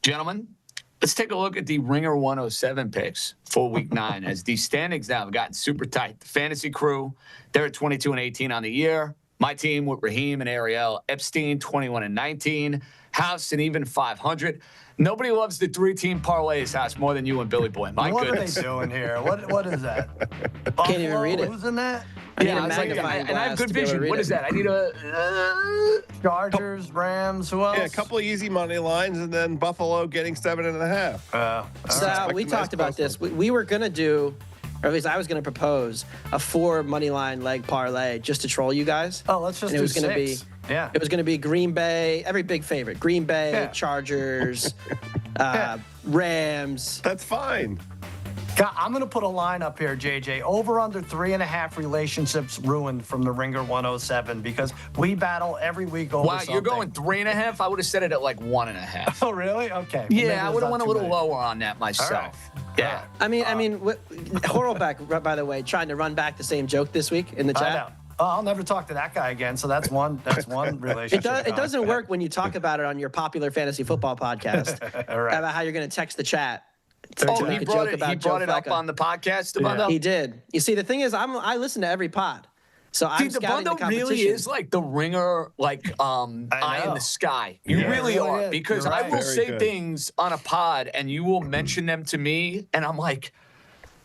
Gentlemen, let's take a look at the Ringer 107 picks for Week 9 as these standings now have gotten super tight. The fantasy crew, they're at 22-18 on the year. My team with Raheem and Ariel Epstein, 21-19. House and even 500. Nobody loves the 3-team parlays, House, more than you and Billy Boy. My goodness. What are they doing here? What is that? Can't even read it. Who's in that? Yeah, I was like, and I have good vision. What is that? I need a Chargers, Rams, who else? Yeah, a couple of easy money lines, and then Buffalo getting 7.5. So we talked about this. We were going to do, or at least I was going to propose, a 4 money line leg parlay just to troll you guys. Oh, let's just and it do was gonna 6. Yeah. It was going to be Green Bay, every big favorite. Green Bay, Yeah. Chargers, Rams. That's fine. God, I'm going to put a line up here, JJ. Over under 3.5 relationships ruined from the Ringer 107 because we battle every week over Wow, something. you're going 3.5? I would have said it at like 1.5. Oh, really? Okay. Well, Yeah, I would have went a little lower on that myself. Yeah. I mean, Horlbeck, by the way, trying to run back the same joke this week in the I chat. know. Oh, I'll never talk to that guy again. So that's one relationship. It doesn't work when you talk about it on your popular fantasy football podcast Right. about how you're going to text the chat. Oh, make he a brought joke it, about he Joe brought it up Flacco. on the podcast, Dabbundo? He did. You see, the thing is, I listen to every pod, so I'm Dude, scouting the Dabbundo competition. really is like the Ringer, like eye in know. the sky. You Yeah, really it really are. is. Because You're I right. will Very say good. things on a pod and you will mention them to me, and I'm like,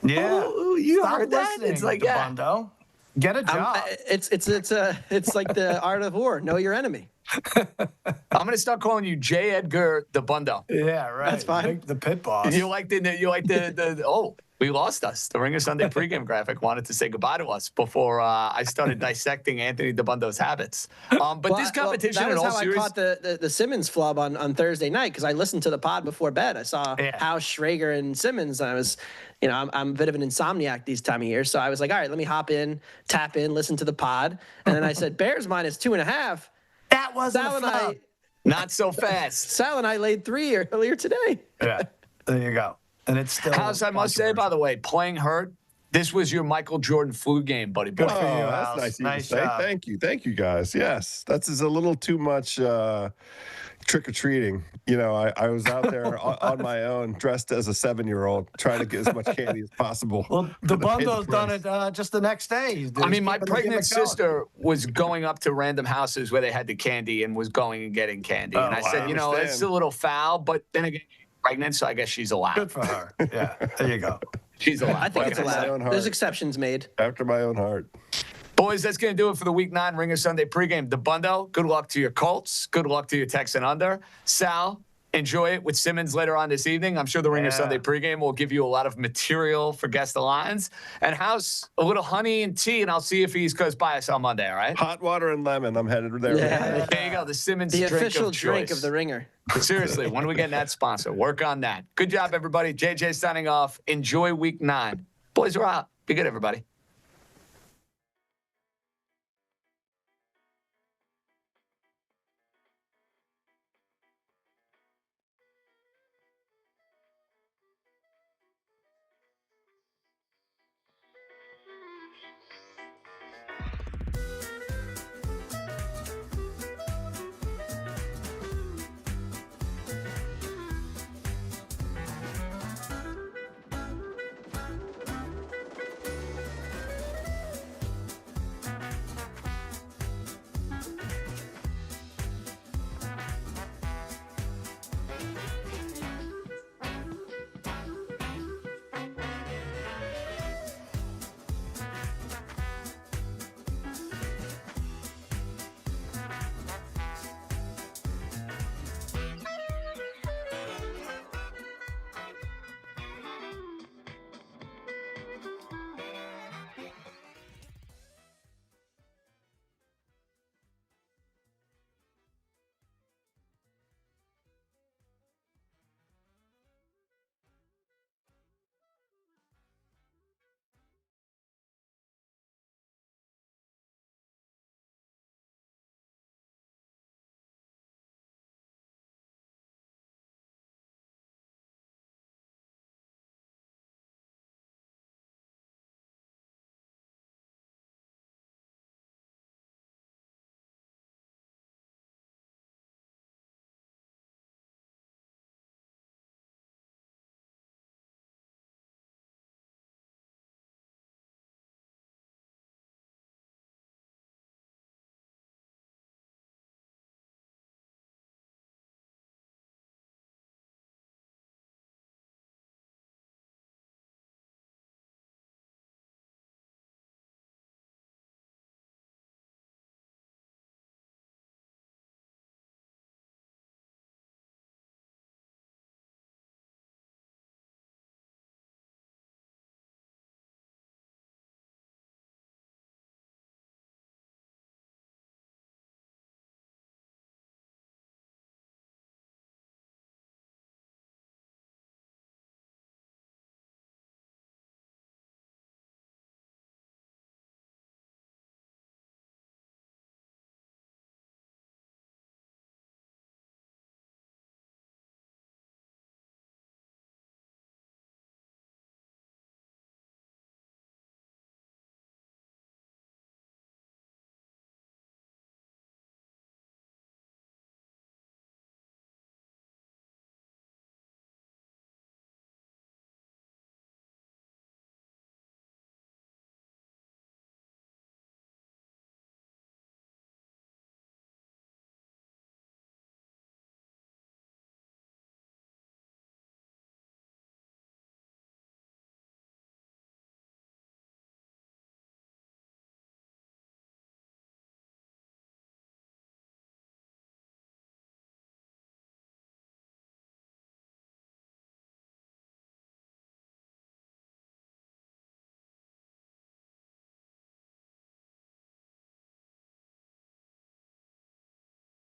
Yeah. oh, you Stop heard that? listening, It's like, yeah. Dabbundo. Get a job. It's like the art of war. Know your enemy. I'm gonna start calling you J. Edgar Dabbundo. Yeah, right. That's fine. The pit boss. You like the oh, we lost us. The Ringer Sunday pregame graphic wanted to say goodbye to us before I started dissecting Anthony Dabundo's habits. But this competition that in was all how series, I caught the Simmons flub on Thursday night because I listened to the pod before bed. I saw House, Schrager, and Simmons, and I was, I'm a bit of an insomniac these time of year, so I was like, all right, let me hop in, tap in, listen to the pod, and then I said Bears minus 2.5. That wasn't Sal a and flop. not so fast. Sal and I laid 3 earlier today. Yeah, there you go. And it's still. House, I must say, by the way, playing hurt, this was your Michael Jordan flu game, buddy boy. Good for you, Oh, House. that's nice of you Nice to say. job. Thank you, guys. Yes, that's a little too much trick or treating. I was out there on my own, dressed as a 7-year-old, trying to get as much candy as possible. Well, For the Dabundo's done price. it just the next day. I mean, my Keeping the pregnant gimmick going. sister was going up to random houses where they had the candy and was going and getting candy. Oh, and I wow. said, I it's understand. a little foul, but then again, she's pregnant, so I guess she's allowed. Good for her. Yeah, there you go. She's allowed. I think What it's can I say? allowed. own heart. There's exceptions made. After my own heart. Boys, that's going to do it for the Week 9 Ringer Sunday pregame. Dabbundo, good luck to your Colts. Good luck to your Texan under. Sal, enjoy it with Simmons later on this evening. I'm sure the Ringer Sunday pregame will give you a lot of material for Guess the Lines. And House, a little honey and tea, and I'll see if East Coast by us on Monday, all right? Hot water and lemon. I'm headed there. Yeah. There you go, the Simmons The drink official of drink choice. of the Ringer. Seriously, when are we getting that sponsor? Work on that. Good job, everybody. JJ signing off. Enjoy Week 9. Boys are out. Be good, everybody.